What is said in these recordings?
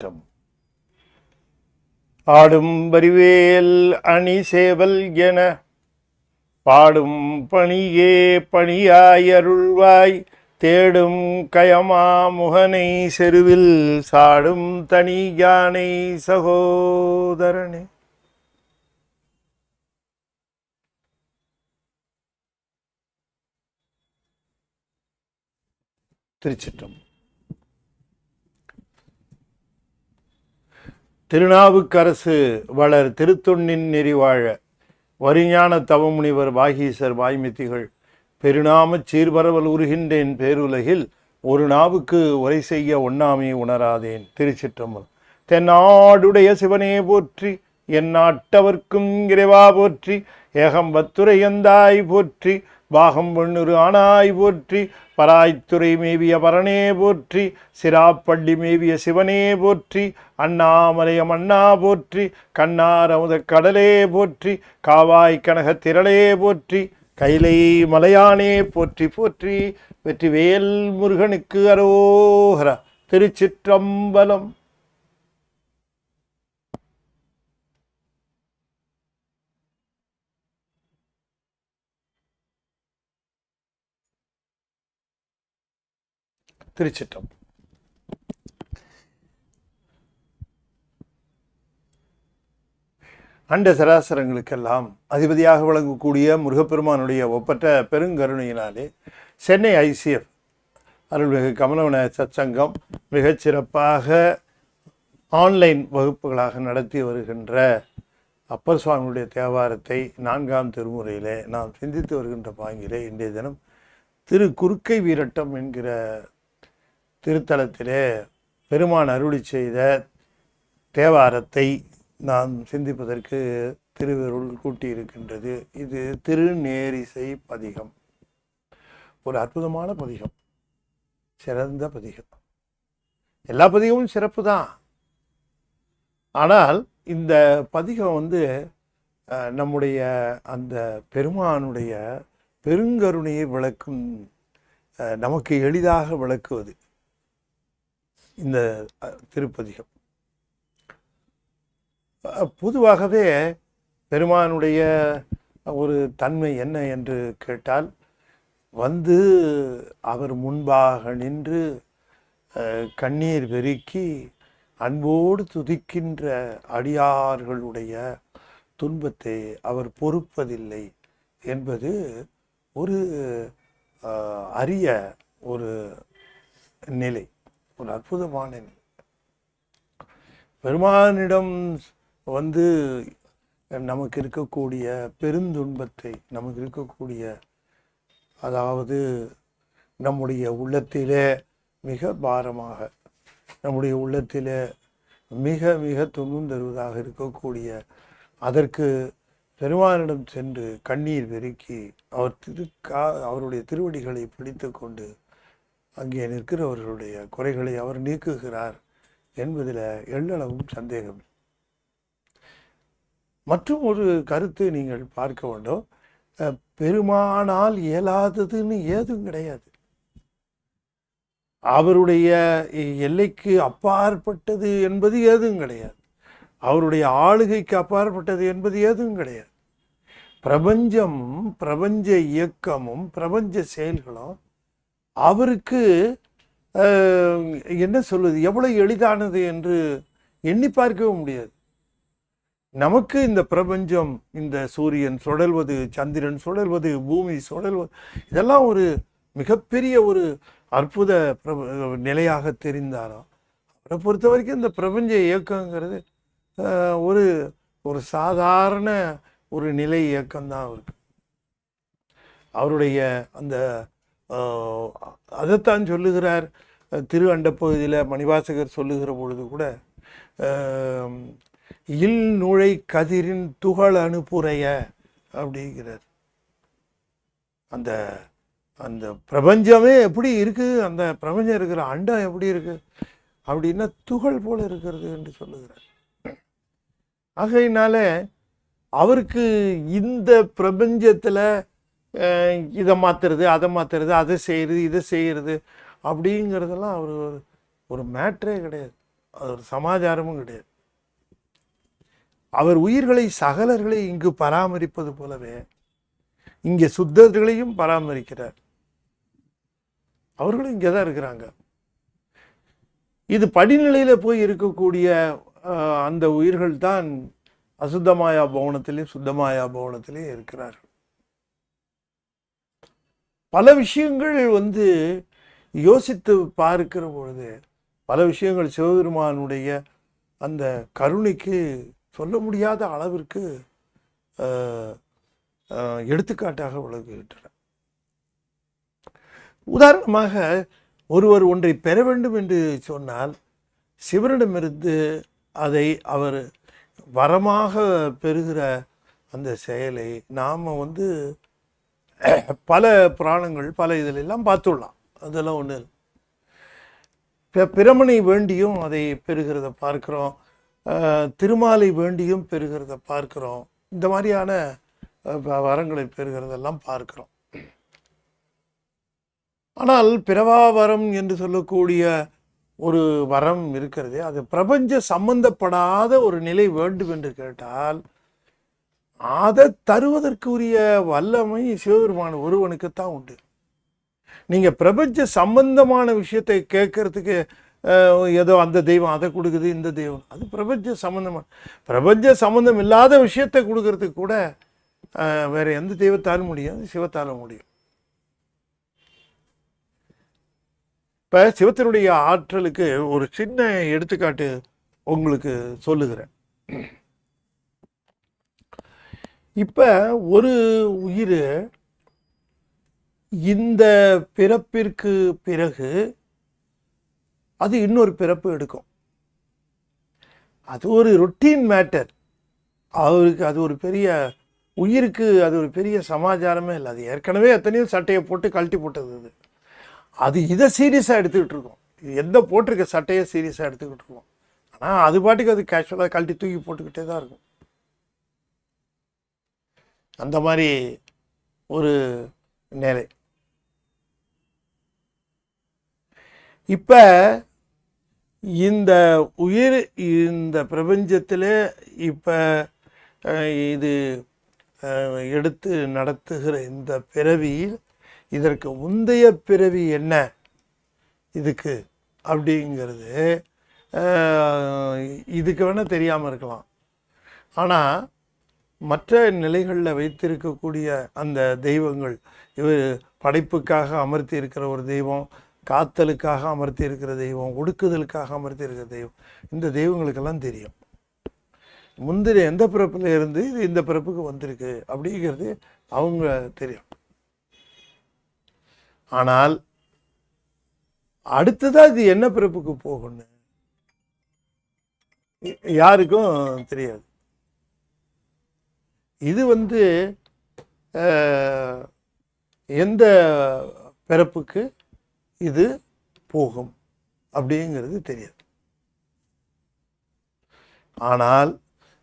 திருச்சிற்றம். ஆடும் வரிவேல் அணி சேவல் என பாடும் பணியே பணியாயருள்வாய் தேடும் கயமா முகனை செருவில் சாடும் தனி யானை சகோதரனே. திருச்சிற்றம். திருநாவுக்கரசு வளர் திருத்தொன்னின் நெறிவாழ வரிஞான தவமுனிவர் வாகீசர் வாய்மித்திகள் பெருநாமச் சீர்பரவல் உருகின்றேன் பேருலகில் ஒரு நாவுக்கு உரை செய்ய ஒண்ணாமை உணராதேன். திருச்சிற்றம்பலம். தென்னாடுடைய சிவனே போற்றி, என் நாட்டவர்க்கும் இறைவா போற்றி, ஏகம்பத்துரை எந்தாய் போற்றி, பாகம் வெண்ணுரு ஆனாய் போற்றி, பராய்த்துறை மேவிய பரனே போற்றி, சிராப்பள்ளி மேவிய சிவனே போற்றி, அண்ணாமலையம் அண்ணா போற்றி, கண்ணார் அமுத கடலே போற்றி, காவாய் கனக திரளே போற்றி, கைலை மலையானே போற்றி போற்றி. வெற்றிவேல் முருகனுக்கு அரோகரா. திருச்சிற்றம்பலம். திருச்சிற்றம். அண்ட சராசரங்களுக்கெல்லாம் அதிபதியாக விளங்கக்கூடிய முருகப்பெருமானுடைய ஒப்பற்ற பெருங்கருணையினாலே சென்னை ஐசிஎஃப் அருள்மிகு கமலவன சத்சங்கம் மிகச்சிறப்பாக ஆன்லைன் வகுப்புகளாக நடத்தி வருகின்ற அப்பர் சுவாமியுடைய தேவாரத்தை 4ஆம் திருமுறையிலே நாம் சிந்தித்து வருகின்ற பாங்கிலே இன்றைய தினம் திரு குறுக்கை வீரட்டம் என்கிற திருத்தலத்திலே பெருமான் அருளி செய்த தேவாரத்தை நாம் சிந்திப்பதற்கு திருவருள் கூட்டியிருக்கின்றது. இது திருநேரிசை பதிகம். ஒரு அற்புதமான பதிகம், சிறந்த பதிகம். எல்லா பதிகமும் சிறப்பு தான். ஆனால் இந்த பதிகம் நம்முடைய அந்த பெருமானுடைய பெருங்கருணையை விளக்கும், நமக்கு எளிதாக விளக்குவது இந்த திருப்பதிகம். பொதுவாகவே பெருமானுடைய ஒரு தன்மை என்ன என்று கேட்டால், அவர் முன்பாக நின்று கண்ணீர் பெருக்கி அன்போடு துதிக்கின்ற அடியார்களுடைய துன்பத்தை அவர் பொறுப்பதில்லை என்பது ஒரு அரிய ஒரு நிலை, ஒரு அற்புதமான நிலை. பெருமானிடம் நமக்கு இருக்கக்கூடிய பெருந்துன்பத்தை, நமக்கு இருக்கக்கூடிய, அதாவது நம்முடைய உள்ளத்திலே மிக பாரமாக, நம்முடைய உள்ளத்திலே மிக மிக துன்பம் தருவதாக இருக்கக்கூடிய அதற்கு பெருமானிடம் சென்று கண்ணீர் பெருக்கி அவருடைய திருவடிகளை பிடித்து கொண்டு அங்கே நிற்கிறவர்களுடைய குறைகளை அவர் நீக்குகிறார் என்பதில் எள்ளளவும் சந்தேகம். மற்றும் ஒரு கருத்து நீங்கள் பார்க்க வேண்டும். பெருமானால் இயலாததுன்னு ஏதும் கிடையாது. அவருடைய எல்லைக்கு அப்பாற்பட்டது என்பது ஏதும் கிடையாது. அவருடைய ஆளுகைக்கு அப்பாற்பட்டது என்பது ஏதும் கிடையாது. பிரபஞ்சமும் பிரபஞ்ச இயக்கமும் பிரபஞ்ச செயல்களும் அவருக்கு என்ன சொல்வது, எவ்வளவு எளிதானது என்று எண்ணி பார்க்கவே முடியாது. நமக்கு இந்த பிரபஞ்சம், இந்த சூரியன் சுழல்வது, சந்திரன் சுழல்வது, பூமி சுழல்வது, இதெல்லாம் ஒரு மிகப்பெரிய ஒரு அற்புத நிலையாக தெரிந்தாலும் அவரை பொறுத்த வரைக்கும் இந்த பிரபஞ்ச இயக்கங்கிறது ஒரு ஒரு சாதாரண ஒரு நிலை இயக்கம்தான் அவருக்கு. அவருடைய அந்த அதைத்தான் சொல்லுகிறார் திரு அண்ட பகுதியில் மணிவாசகர் சொல்லுகிற பொழுது கூட, இல் நுழை கதிரின் துகள் அனுப்புறைய அப்படிங்கிறார். அந்த அந்த பிரபஞ்சமே எப்படி இருக்கு, அந்த பிரபஞ்சம் இருக்கிற அண்டம் எப்படி இருக்கு அப்படின்னா துகள் போல இருக்கிறது என்று சொல்லுகிறார். ஆகையினால அவருக்கு இந்த பிரபஞ்சத்தில் இதை மாற்றுறது, அதை மாற்றுறது, அதை செய்கிறது, இதை செய்கிறது அப்படிங்கிறதெல்லாம் அவர் ஒரு மேட்ரே கிடையாது. அது ஒரு சமாச்சாரமும் கிடையாது. அவர் உயிர்களை சகலர்களை இங்கு பராமரிப்பது போலவே இங்கே சுத்தர்களையும் பராமரிக்கிறார். அவர்களும் இங்கே தான் இருக்கிறாங்க. இது படிநிலையில் போய் இருக்கக்கூடிய அந்த உயிர்கள் தான் அசுத்தமாயா பவனத்திலையும் சுத்தமாயா பவனத்திலையும் இருக்கிறார்கள். பல விஷயங்கள் யோசித்து பார்க்கிற பொழுது பல விஷயங்கள் சிவபெருமானுடைய அந்த கருணைக்கு சொல்ல முடியாத அளவிற்கு எடுத்துக்காட்டாக விளங்குகின்றன. உதாரணமாக ஒருவர் ஒன்றை பெற வேண்டும் என்று சொன்னால் சிவனிடமிருந்து அதை அவர் வரமாக பெறுகிற அந்த செயலை நாம் பல புராணங்கள் பல இதிலெல்லாம் பார்த்துடலாம். அதெல்லாம் ஒன்று பிரமனை வேண்டியும் அதை பெறுகிறத பார்க்கிறோம், திருமாலை வேண்டியும் பெறுகிறத பார்க்கிறோம், இந்த மாதிரியான வரங்களை பெறுகிறதெல்லாம் பார்க்கிறோம். ஆனால் பிறவாவரம் என்று சொல்லக்கூடிய ஒரு வரம் இருக்கிறது, அது பிரபஞ்ச சம்பந்தப்படாத ஒரு நிலை வேண்டும் என்று கேட்டால் அதை தருவதற்குரிய வல்லமை சிவபெருமான் ஒருவனுக்குத்தான் உண்டு. நீங்க பிரபஞ்ச சம்பந்தமான விஷயத்தை கேட்கறதுக்கு ஏதோ அந்த தெய்வம் அதை கொடுக்குது, இந்த தெய்வம், அது பிரபஞ்ச சம்பந்தமான. பிரபஞ்ச சம்பந்தம் இல்லாத விஷயத்தை கொடுக்கறதுக்கு கூட வேற எந்த தெய்வத்தாலும் முடியும், சிவத்தாலும் முடியும். இப்போ சிவத்தினுடைய ஆற்றலுக்கு ஒரு சின்ன எடுத்துக்காட்டு உங்களுக்கு சொல்லுகிறேன். இப்போ ஒரு உயிர் இந்த பிறப்பிற்கு பிறகு அது இன்னொரு பிறப்பு எடுக்கும். அது ஒரு ரொட்டீன் மேட்டர். அவருக்கு அது ஒரு பெரிய உயிருக்கு அது ஒரு பெரிய சமாச்சாரமே இல்லை. அது ஏற்கனவே எத்தனையோ சட்டையை போட்டு கழட்டி போட்டது. அது இதை சீரியஸாக எடுத்துக்கிட்டு இருக்கோம். எந்த போட்டிருக்க சட்டையை சீரியஸாக எடுத்துக்கிட்டு இருக்கோம். ஆனால் அது பாட்டுக்கு அது கேஷுவலாக கழட்டி தூக்கி போட்டுக்கிட்டே தான் இருக்கும். அந்த மாதிரி ஒரு நிலை. இப்போ இந்த உயிர் இந்த பிரபஞ்சத்தில் இப்போ இது எடுத்து நடத்துகிற இந்த பிறவியில் இதற்கு முந்தைய பிறவி என்ன இதுக்கு அப்படிங்கிறது இதுக்கு வேணால் தெரியாமல் இருக்கலாம். ஆனால் மற்ற நிலைகளில் வைத்திருக்கக்கூடிய அந்த தெய்வங்கள், இவர் படைப்புக்காக அமர்த்தி இருக்கிற ஒரு தெய்வம், காத்தலுக்காக அமர்த்தி இருக்கிற தெய்வம், ஒடுக்குதலுக்காக அமர்த்தி இருக்கிற தெய்வம், இந்த தெய்வங்களுக்கெல்லாம் தெரியும் முந்தின எந்த பிறப்பில் இருந்து இது இந்த பிறப்புக்கு வந்திருக்கு அப்படிங்கிறது அவங்க தெரியும். ஆனால் அடுத்ததாக இது என்ன பிறப்புக்கு போகணும் யாருக்கும் தெரியாது. இது எந்த பிறப்புக்கு இது போகும் அப்படிங்கிறது தெரியாது. ஆனால்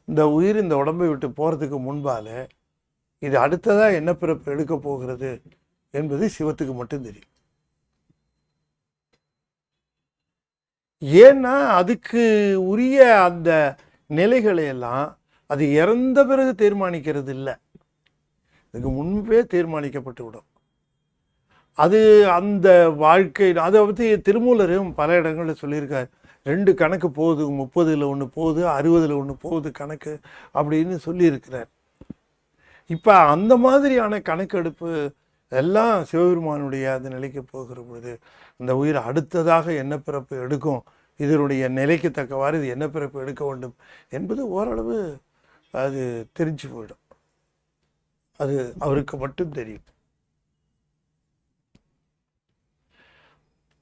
இந்த உயிர் இந்த உடம்பை விட்டு போகிறதுக்கு முன்பால இது அடுத்ததாக என்ன பிறப்பு எடுக்க போகிறது என்பது சிவத்துக்கு மட்டும் தெரியும். ஏன்னா அதுக்கு உரிய அந்த நிலைகளை எல்லாம் அது இறந்த பிறகு தீர்மானிக்கிறது இல்லை, இதுக்கு முன்பே தீர்மானிக்கப்பட்டு விடும். அது அந்த வாழ்க்கை அதை பற்றி திருமூலரும் பல இடங்களில் சொல்லியிருக்கார். 2 கணக்கு போகுது, 30ல் 1 போகுது, 60ல் 1 போகுது கணக்கு அப்படின்னு சொல்லியிருக்கிறார். இப்போ அந்த மாதிரியான கணக்கெடுப்பு எல்லாம் சிவபெருமானுடைய அந்த நிலைக்கு போகிற பொழுது அந்த உயிர் அடுத்ததாக என்ன பிறப்பு எடுக்கும், இதனுடைய நிலைக்கு தக்கவாறு இது என்ன பிறப்பு எடுக்க வேண்டும் என்பது ஓரளவு அது தெரிஞ்சு போயிடும். அது அவருக்கு மட்டும் தெரியும்.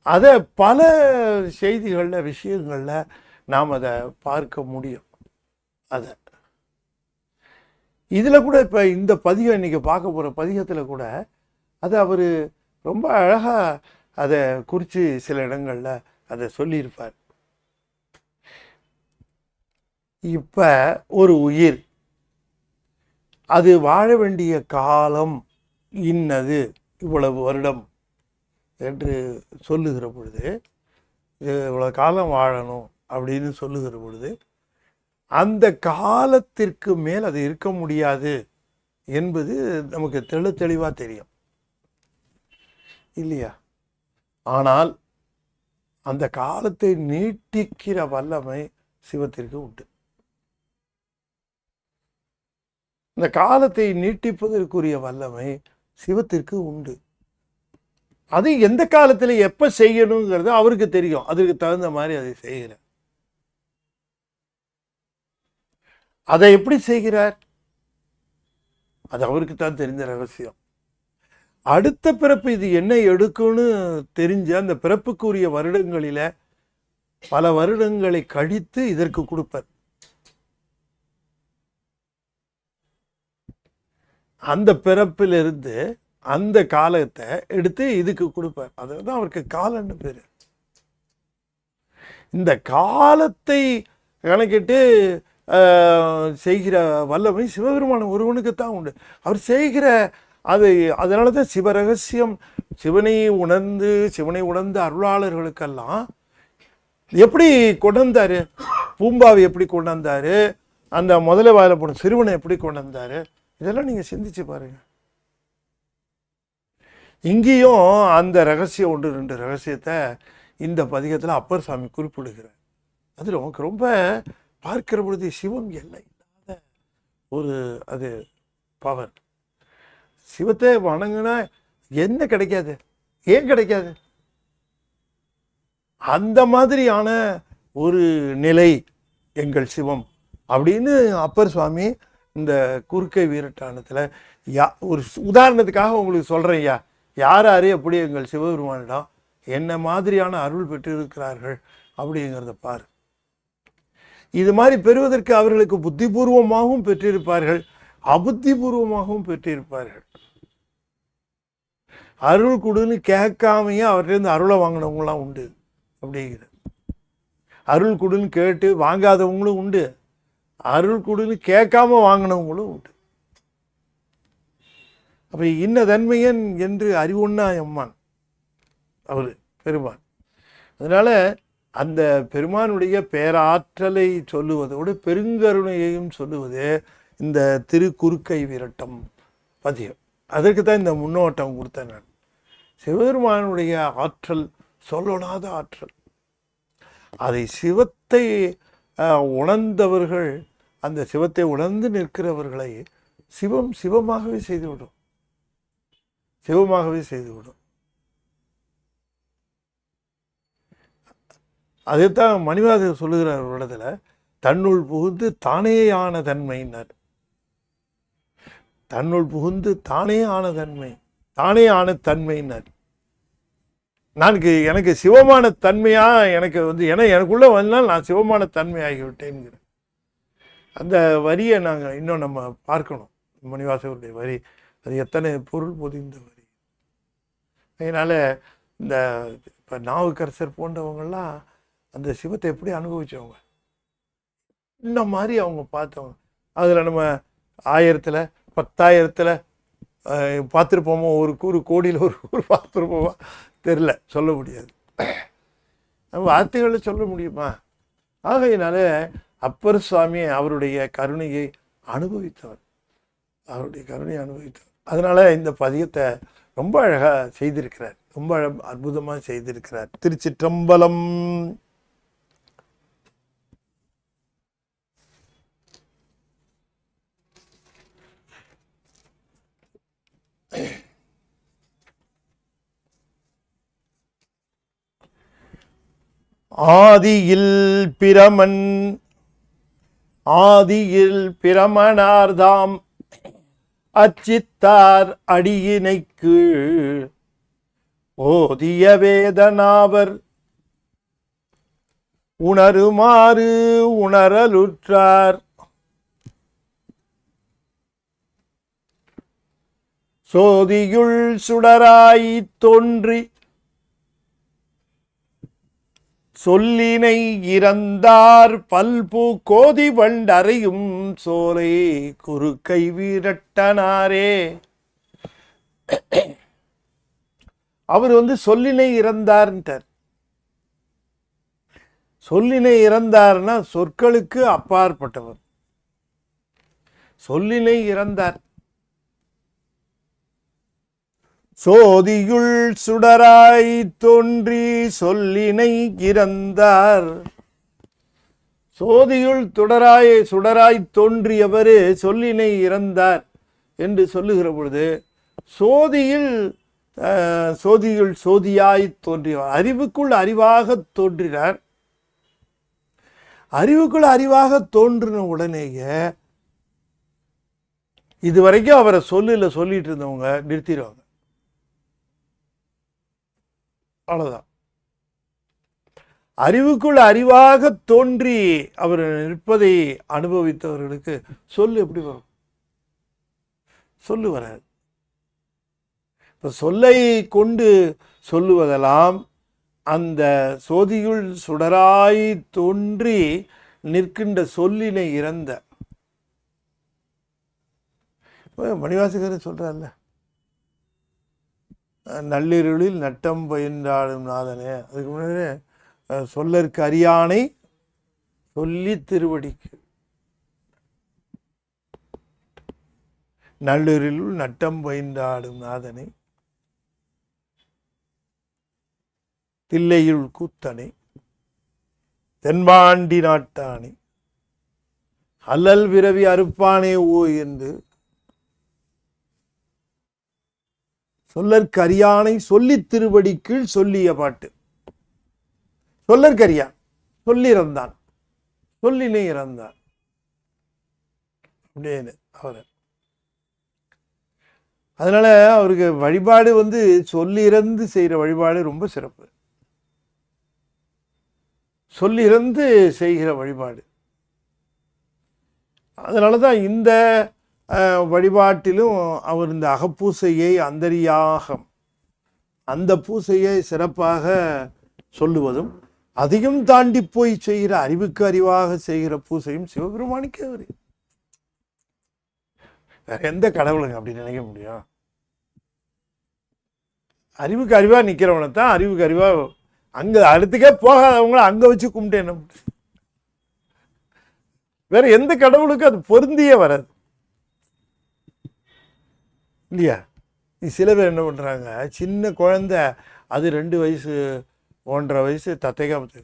அதை பல செய்திகளில் விஷயங்களில் நாம் அதை பார்க்க முடியும். அதை இதில் கூட இப்போ இந்த பதிகம் இன்றைக்கி பார்க்க போகிற பதிகத்தில் கூட அதை அவர் ரொம்ப அழகாக அதை குறித்து சில இடங்களில் அதை சொல்லியிருப்பார். இப்போ ஒரு உயிர் அது வாழ வேண்டிய காலம் இன்னது, இவ்வளவு வருடம் என்று சொல்லுகிற பொழுது இவ்வளோ காலம் வாழணும் அப்படின்னு சொல்லுகிற பொழுது அந்த காலத்திற்கு மேல் அது இருக்க முடியாது என்பது நமக்கு தெளிவாக தெரியும் இல்லையா? ஆனால் அந்த காலத்தை நீட்டிக்கிற வல்லமை சிவத்திற்கு உண்டு. இந்த காலத்தை நீட்டிப்பதற்குரிய வல்லமை சிவத்திற்கு உண்டு. அது எந்த காலத்தில் எப்ப செய்யணுங்கிறது அவருக்கு தெரியும். அதுக்கு தகுந்த மாதிரி அதை செய்கிறார். அதை எப்படி செய்கிறார்? அது அவருக்கு தான் தெரிந்த ரகசியம். அடுத்த பிறப்பு இது என்ன எடுக்கும்னு தெரிஞ்ச அந்த பிறப்புக்குரிய வருடங்களில பல வருடங்களை கழித்து இதற்கு கொடுப்பார். அந்த பிறப்பிலிருந்து அந்த காலத்தை எடுத்து இதுக்கு கொடுப்பார். அதுதான் அவருக்கு காலன்னு பேரு. இந்த காலத்தை கணக்கிட்டு செய்கிற வல்லமை சிவபெருமான ஒருவனுக்குத்தான் உண்டு. அவர் செய்கிற அதனால தான் சிவரகசியம். சிவனை உணர்ந்த அருளாளர்களுக்கெல்லாம் எப்படி கொண்டு வந்தாரு? பூம்பாவை எப்படி கொண்டு வந்தாரு? அந்த முதல்ல வாயில போன சிறுவனை எப்படி கொண்டு வந்தாரு? இதெல்லாம் நீங்க சிந்திச்சு பாருங்க. இங்கேயும் அந்த ரகசியம் 1-2 ரகசியத்தை இந்த பதிகத்துல அப்பர் சாமி குறிப்பிடுகிறார். அது நமக்கு ரொம்ப பார்க்கிற பொழுது சிவம் எல்லை இல்லாத ஒரு அது பவர். சிவத்தை வணங்குனா என்ன கிடைக்காது? ஏன் கிடைக்காது? அந்த மாதிரியான ஒரு நிலை எங்கள் சிவம் அப்படின்னு அப்பர் சுவாமி இந்த குறுக்கை வீரட்டானத்துல ஒரு உதாரணத்துக்காக உங்களுக்கு சொல்றேன் ஐயா. யார் எப்படி எங்கள் சிவபெருமானிடம் என்ன மாதிரியான அருள் பெற்று இருக்கிறார்கள் அப்படிங்கிறத பாரு. இது மாதிரி பெறுவதற்கு அவர்களுக்கு புத்திபூர்வமாகவும் பெற்றிருப்பார்கள், அபுத்திபூர்வமாகவும் பெற்றிருப்பார்கள். அருள் கொடுன்னு கேட்காமையே அவர்கிட்ட அருளை வாங்கினவங்களாம் உண்டு. அப்படிங்கிற அருள் கொடுன்னு கேட்டு வாங்காதவங்களும் உண்டு, அருள் கொடுன்னு கேட்காம வாங்கினவங்களும் உண்டு. அப்ப இன்ன தன்மையன் என்று அறிவுண்ணா எம்மான் அவரு பெருமான். அதனால அந்த பெருமானுடைய பேராற்றலை சொல்லுவதோடு பெருங்கருணையையும் சொல்லுவது இந்த திருக்குறுக்கை வீரட்டம் பதியம். அதற்கு தான் இந்த முன்னோட்டம் கொடுத்தேன் நான். சிவபெருமானுடைய ஆற்றல் சொல்லொணாத ஆற்றல். அதை சிவத்தை உணர்ந்தவர்கள், அந்த சிவத்தை உணர்ந்து நிற்கிறவர்களை சிவம் சிவமாகவே செய்துவிடும், சிவமாகவே செய்துவிடும். அதைத்தான் மணிவாசகர் சொல்லுகிறார் ஒரு இடத்துல, தன்னுள் புகுந்து தானே ஆன தன்மையினர். தன்னுள் புகுந்து தானே ஆன தன்மை, தானே ஆன தன்மையினர். எனக்கு சிவமான தன்மையா எனக்கு எனக்குள்ள வந்தால் நான் சிவமான தன்மை ஆகிவிட்டேன்கிறேன். அந்த வரியை நாங்கள் இன்னும் நம்ம பார்க்கணும். மணிவாசகருடைய வரி அது எத்தனை பொருள் பொதிந்த வரி. அதனால இந்த இப்போ நாவுக்கரசர் போன்றவங்கெல்லாம் அந்த சிவத்தை எப்படி அனுபவிச்சவங்க, இந்த மாதிரி அவங்க பார்த்தவங்க. அதில் நம்ம 1000ல் 10,000ல் பார்த்துருப்போமோ, ஒரு கோடியில் ஒரு பார்த்துருப்போமா தெரில, சொல்ல முடியாது. நம்ம வார்த்தைகளில் சொல்ல முடியுமா? ஆகையினால அப்பர் சுவாமி அவருடைய கருணையை அனுபவித்தவர், அவருடைய கருணையை அனுபவித்தவர். அதனால இந்த பதியத்தை ரொம்ப அழகாக செய்திருக்கிறார், ரொம்ப அற்புதமாக செய்திருக்கிறார். திருச்சிற்றம்பலம். ஆதியில் பிரமனார்தாம் அச்சித்தார் அடியினைக்கு ஓதிய வேதனாவர் உணருமாறு உணரலுற்றார். சோதியுள் சுடராய் தோன்றி சொல்லினை இறந்தார் பல்பூ கோதி வண்டறையும் சோலை குறுக்கை வீரட்டனாரே. அவர் சொல்லினை இறந்தார்ன்ட்டார். சொல்லினை இறந்தார்னா சொற்களுக்கு அப்பாற்பட்டவர். சொல்லினை இறந்தார். சோதியுள் சுடராய் தோன்றி சொல்லினை இறந்தார். சோதியுள் சுடராய் தோன்றியவர் சொல்லினை இறந்தார் என்று சொல்லுகிற பொழுது, சோதியுள் சோதியாய் தோன்றியவர், அறிவுக்குள் அறிவாக தோன்றினார். அறிவுக்குள் அறிவாக தோன்றின உடனேயே இதுவரைக்கும் அவரை சொல்லிட்டு இருந்தவங்க நிறுத்திடுவாங்க. அவ்வளவுதான். அறிவுக்குள் அறிவாக தோன்றி அவர் நிற்பதை அனுபவித்தவர்களுக்கு சொல்லு எப்படி வரும்? சொல்லு வராது. இப்ப சொல்லை கொண்டு சொல்லுவதெல்லாம் அந்த சோதியுள் சுடராய் தோன்றி நிற்கின்ற சொல்லினை இறந்த மணிவாசகர் சொல்றார்ல, நள்ளிருளில் நட்டம் பயின்றாடும் நாதனே. அதுக்கு முன்னாடி சொல்லற்கு அறியானை சொல்லி திருவடிக்கு, நள்ளிருளில் நட்டம் பயின்றாடும் நாதனை, தில்லையுள் கூத்தனை, தென்பாண்டி நாட்டானை, அல்லல் விரவி அறுப்பானே ஓ என்று சொல்லற்கரியானை சொல்லி திருவடி கீழ் சொல்லிய பாட்டு. சொல்லற்கரியான் சொல்லிறந்தான், சொல்லினை இறந்தான் அப்படின்னு அவர். அதனால அவருக்கு வழிபாடு சொல்லிறந்து செய்கிற வழிபாடு ரொம்ப சிறப்பு. சொல்லிறந்து செய்கிற வழிபாடு. அதனால தான் இந்த வழிபாட்டிலும் அவர் இந்த அகப்பூசையை அந்தரியாகம், அந்த பூசையை சிறப்பாக சொல்லுவதும், அதிகம் தாண்டி போய் செய்கிற அறிவுக்கு அறிவாக செய்கிற பூசையும் சிவபெருமானுக்கே அவர். வேற எந்த கடவுளுங்க அப்படி நினைக்க முடியும்? அறிவுக்கு அறிவா நிக்கிறவனை தான் அறிவுக்கு அறிவா அங்க அடுத்துக்கே போகாதவங்கள அங்க வச்சு கும்பிட்டு என்ன வேற எந்த கடவுளுக்கு அது பொருந்தியே வராது இல்லையா? சில பேர் என்ன பண்றாங்க, சின்ன குழந்தை அது 2 வயசு 1.5 வயசு தத்தைக்காமத்து,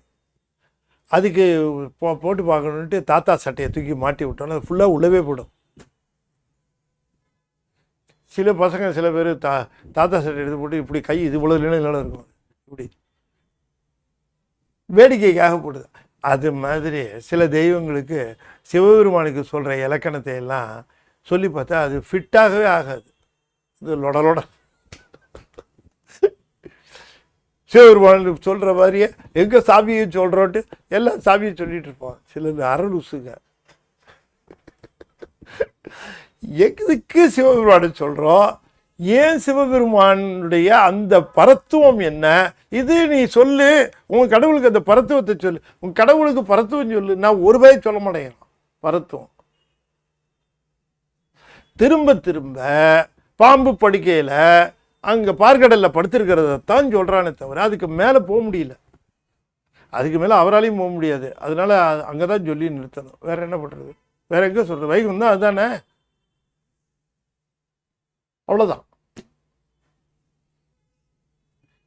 அதுக்கு போட்டு பார்க்கணுன்ட்டு தாத்தா சட்டையை தூக்கி மாட்டி விட்டோன்னா அது ஃபுல்லாக உள்ளவே போடும். சில பசங்க சில பேர் தாத்தா சட்டை எடுத்து போட்டு இப்படி கை இது போல நிலையில இருக்கும், இப்படி வேடிக்கைக்காக போடுது. அது மாதிரி சில தெய்வங்களுக்கு சிவபெருமானுக்கு சொல்கிற இலக்கணத்தை எல்லாம் சொல்லி பார்த்தா அது ஃபிட்டாகவே ஆகாது. இது லொடலோட சிவபெருமான் சொல்கிற மாதிரியே எங்கே சாமியை சொல்கிறோன்ட்டு எல்லாம் சாமியை சொல்லிட்டு இருப்போம். சிலர் அரலுசுங்க, எதுக்கு சிவபெருமானை சொல்கிறோம்? ஏன் சிவபெருமானுடைய அந்த பரத்துவம் என்ன? இது நீ சொல்லு, உன் கடவுளுக்கு அந்த பரத்துவத்தை சொல்லு, உன் கடவுளுக்கு பரத்துவம் சொல்லு. நான் ஒரு பேர் சொல்ல மாட்டேங்கிறேன் பரத்துவம். திரும்ப திரும்ப பாம்பு படுக்கையில் அங்கே பார்க்கடலில் படுத்திருக்கிறதான் சொல்கிறானே தவிர அதுக்கு மேலே போக முடியல. அதுக்கு மேலே அவராலையும் போக முடியாது. அதனால அங்கே தான் சொல்லி நிறுத்தணும். வேற என்ன பண்ணுறது? வேற எங்கே சொல்கிறது? வைகம் தான் அதுதானே, அவ்வளோதான்.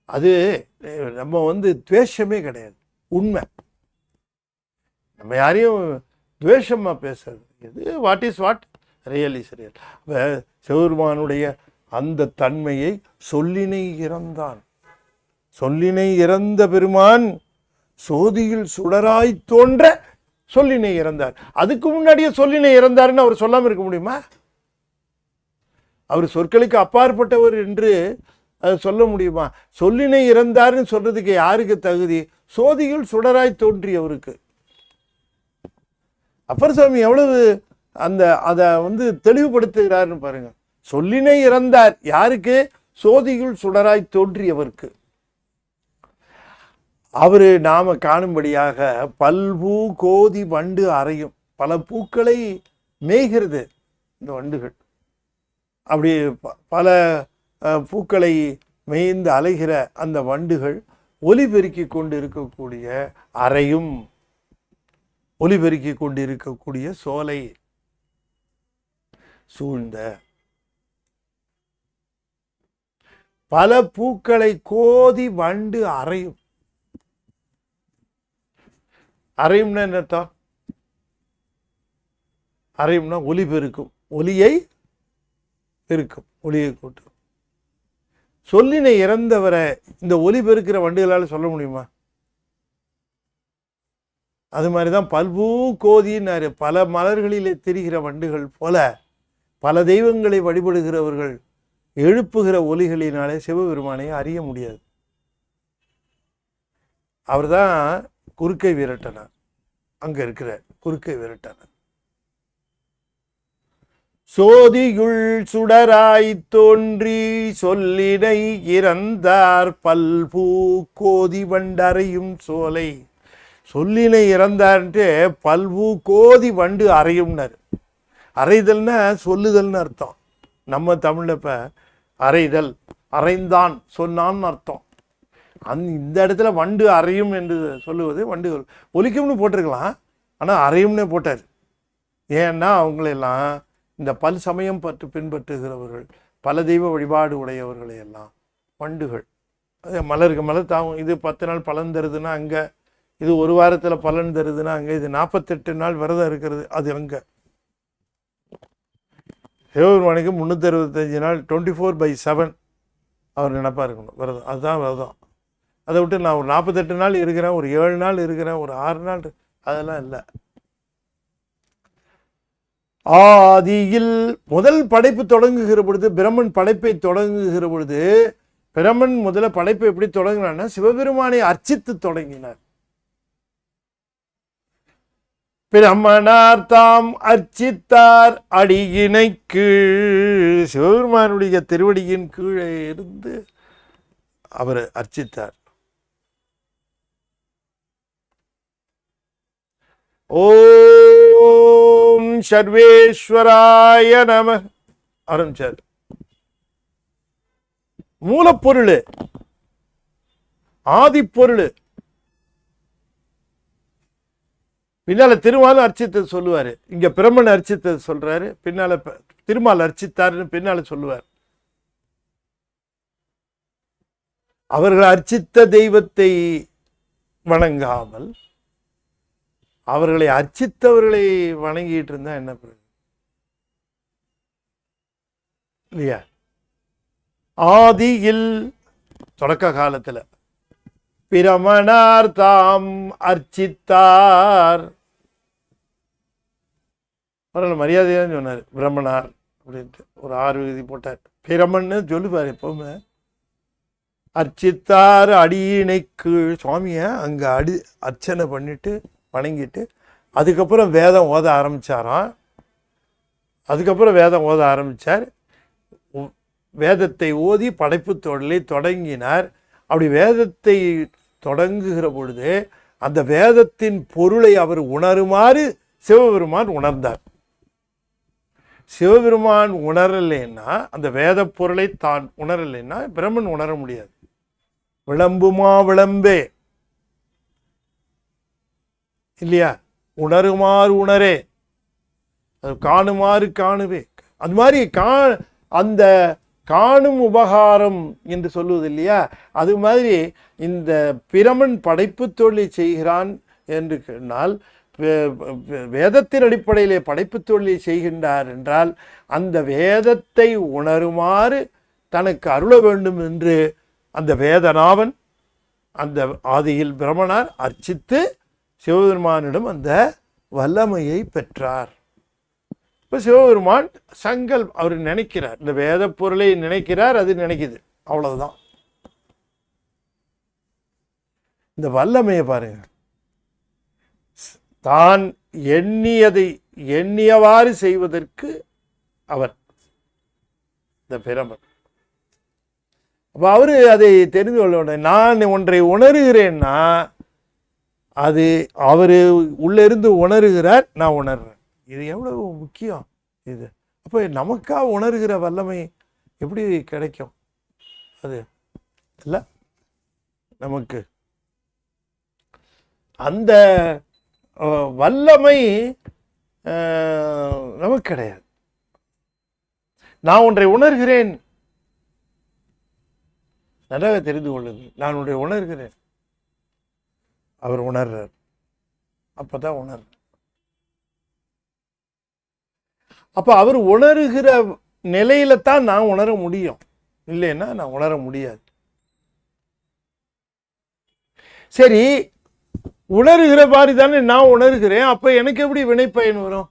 அது நம்ம துவேஷமே கிடையாது, உண்மை. நம்ம யாரையும் துவேஷமா பேசுறது எது, what is what, real is real. சிவபெருமானுடைய அந்த தன்மையை சொல்லினை இறந்தான். சொல்லினை இறந்த பெருமான் சோதியில் சுடராய் தோன்ற சொல்லினை இறந்தார். அதுக்கு முன்னாடியே சொல்லினை இறந்தாருன்னு அவர் சொல்லாமல் இருக்க முடியுமா? அவர் சொற்களுக்கு அப்பாற்பட்டவர் என்று அது சொல்ல முடியுமா? சொல்லினை இறந்தாருன்னு சொல்றதுக்கு யாருக்கு தகுதி? சோதியில் சுடராய் தோன்றியவருக்கு. அப்பர் சுவாமி எவ்வளவு அதை தெளிவுபடுத்துகிறாருன்னு பாருங்க. சொல்லினை இறந்தார் யாருக்கு? சோதியில் சுடராய் தோன்றியவருக்கு. அவரு நாம காணும்படியாக பல்பூ கோதி வண்டு அறையும், பல பூக்களை மேய்கிறது இந்த வண்டுகள். அப்படி பல பூக்களை மேய்ந்து அலைகிற அந்த வண்டுகள் ஒலிபெருக்கி கொண்டு இருக்கக்கூடிய அறையும் ஒலிபெருக்கி கொண்டு இருக்கக்கூடிய சோலை சூழ்ந்த பல பூக்களை கோதி வண்டு அறையும். அறையும்னா என்ன அர்த்தம்? அறையும்னா ஒலி பெருக்கும், ஒலியை பெருக்கும், ஒலியை கூட்டும். சொல்லினை இறந்தவரை இந்த ஒலி பெருக்கிற வண்டுகளால் சொல்ல முடியுமா? அது மாதிரிதான் பல்பூ கோதின்னாரு. பல மலர்களிலே திரிகிற வண்டுகள் போல பல தெய்வங்களை வழிபடுகிறவர்கள் எழுப்புகிற ஒலிகளினாலே சிவபெருமானை அறிய முடியாது. அவர் தான் குறுக்கை விரட்டனார். அங்க இருக்கிற குறுக்கை விரட்டனார். சோதியுள் சுடராய் தோன்றி சொல்லினை இறந்தார் பல்பூ கோதி வண்டறையும் சோலை. சொல்லினை இறந்தார்ன்ட்டு பல்பூ கோதி வண்டு அறையும்னார். அறைதல்னா சொல்லுதல்னு அர்த்தம். நம்ம தமிழ்ல இப்ப அறைதல், அறைந்தான், சொன்னான்னு அர்த்தம். இந்த இடத்துல வண்டு அறையும் என்று சொல்லுவது வண்டுகள் ஒலிக்கும்னு போட்டிருக்கலாம், ஆனா அறையும்னே போட்டார். ஏன்னா அவங்களெல்லாம் இந்த பல் சமயம் பற்றி பின்பற்றுகிறவர்கள், பல தெய்வ வழிபாடு உடையவர்களை எல்லாம் வண்டுகள். மலருக்கு மலர் தாவும். இது 10 நாள் பலன் தருதுன்னா அங்க, இது ஒரு வாரத்துல பலன் தருதுன்னா அங்க, இது 48 நாள் விரதம் இருக்கிறது அது அங்க. சிவபெருமானுக்கு 365 நாள் 24/7 அவர் நினைப்பா இருக்கணும் விரதம். அதுதான் விரதம். அதை விட்டு நான் ஒரு 48 நாள் இருக்கிறேன், ஒரு 7 நாள் இருக்கிறேன், ஒரு 6 நாள், அதெல்லாம் இல்லை. ஆதியில் முதல் படைப்பு தொடங்குகிற பொழுது, பிரம்மன் படைப்பை தொடங்குகிற பொழுது, பிரம்மன் முதல்ல படைப்பை எப்படி தொடங்கினார்னா சிவபெருமானை அர்ச்சித்து தொடங்கினார். பிரம்மனார் தாம் அர்ச்சித்தார் அடியினை கீழ். சிவபெருமானுடைய திருவடியின் கீழே இருந்து அவர் அர்ச்சித்தார். ஓம் சர்வேஸ்வராய நம ஆரம்பிச்சார். மூலப்பொருள், ஆதிப்பொருள். பின்னால திருமால் அர்ச்சித்தது சொல்லுவாரு. இங்க பிரம்மன் அர்ச்சித்தது சொல்றாரு, பின்னால திருமால் அர்ச்சித்தாருன்னு பின்னால சொல்லுவார். அவர்கள் அர்ச்சித்த தெய்வத்தை வணங்காமல் அவர்களை அர்ச்சித்தவர்களை வணங்கிட்டு இருந்தா என்ன இல்லையா? ஆதியில் தொடக்க காலத்துல பிரமனார் தாம் அர்ச்சித்தார், மரியாதையான்னு சொன்னார். பிரம்மனார் அப்படின்ட்டு ஒரு 6 விதி போட்டார். பிரமன்னு சொல்லுவார் எப்பவுமே. அர்ச்சித்தார் அடியினை கீழ். சுவாமிய அங்க அர்ச்சனை பண்ணிட்டு வணங்கிட்டு அதுக்கப்புறம் வேதம் ஓத ஆரம்பிச்சாராம். வேதத்தை ஓதி படைப்பு தொழிலை தொடங்கினார். அப்படி வேதத்தை தொடங்குகிற பொழுது அந்த வேதத்தின் பொருளை அவர் உணருமாறு சிவபெருமான் உணர்ந்தார். சிவபெருமான் உணரலைன்னா, அந்த வேத பொருளை தான் உணரலைன்னா பிரம்மன் உணர முடியாது. விளம்புமா விளம்பே இல்லையா? உணருமாறு உணரே, அது காணுமாறு காணுவே. அது மாதிரி அந்த காணும் உபகாரம் என்று சொல்லுவது இல்லையா? அது மாதிரி இந்த பிரமன் படைப்பு தொழிலை செய்கிறான் என்று சொன்னால், வேதத்தின் அடிப்படையிலே படைப்பு தொழிலை செய்கின்றார் என்றால் அந்த வேதத்தை உணருமாறு தனக்கு அருள வேண்டும் என்று அந்த வேதநாவன் அந்த ஆதியில் பிரமனார் அர்ச்சித்து சிவபெருமானிடம் அந்த வல்லமையை பெற்றார். இப்போ சிவபெருமான் அவர் நினைக்கிறார், இந்த வேத பொருளை நினைக்கிறார், அது நினைக்குது, அவ்வளவுதான். இந்த வல்லமையை பாருங்க. தான் எண்ணியவாறு செய்வதற்கு அவர் இந்த பிரமன். அப்ப அவரு அதை தெரிந்து கொள்ள, நான் ஒன்றை உணர்கிறேன்னா அது அவரு உள்ள இருந்து உணர்கிறார், நான் உணர்றேன். இது எவ்வளவு முக்கியம் இது. அப்ப நமக்கா உணர்கிற வல்லமை எப்படி கிடைக்கும்? அது இல்ல நமக்கு அந்த வல்லமை நமக்கு கிடையாது. நான் ஒன்றை உணர்கிறேன், நன்றாக தெரிந்து கொள்ளுங்கள். நான் ஒன்றை உணர்கிறேன், அவர் உணர்றார், அப்பதான் உணர். அப்ப அவர் உணர்கிற நிலையில தான் நான் உணர முடியும், இல்லைன்னா நான் உணர முடியாது. சரி, உணர்கிற மாதிரி தானே நான் உணர்கிறேன், அப்ப எனக்கு எப்படி வினைப்பயன் வரும்?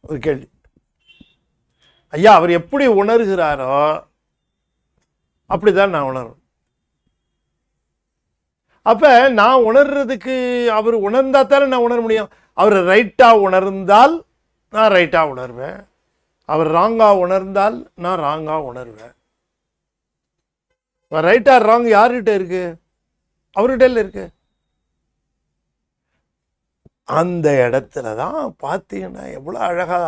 ஒரு கேள்வி. ஐயா, அவர் எப்படி உணர்கிறாரோ அப்படிதான் நான் உணரும். அப்ப நான் உணர்றதுக்கு அவர் உணர்ந்தா தானே நான் உணர முடியும். அவர் ரைட்டா உணர்ந்தால் நான் ரைட்டா உணர்வேன், அவர் ராங்கா உணர்ந்தால் நான் ராங்கா உணர்வேன். ரைட்டா ராங் யார்கிட்ட இருக்கு? அவர்கிட்ட இருக்கு. அந்த இடத்துல தான் பார்த்தீங்கன்னா எவ்வளோ அழகா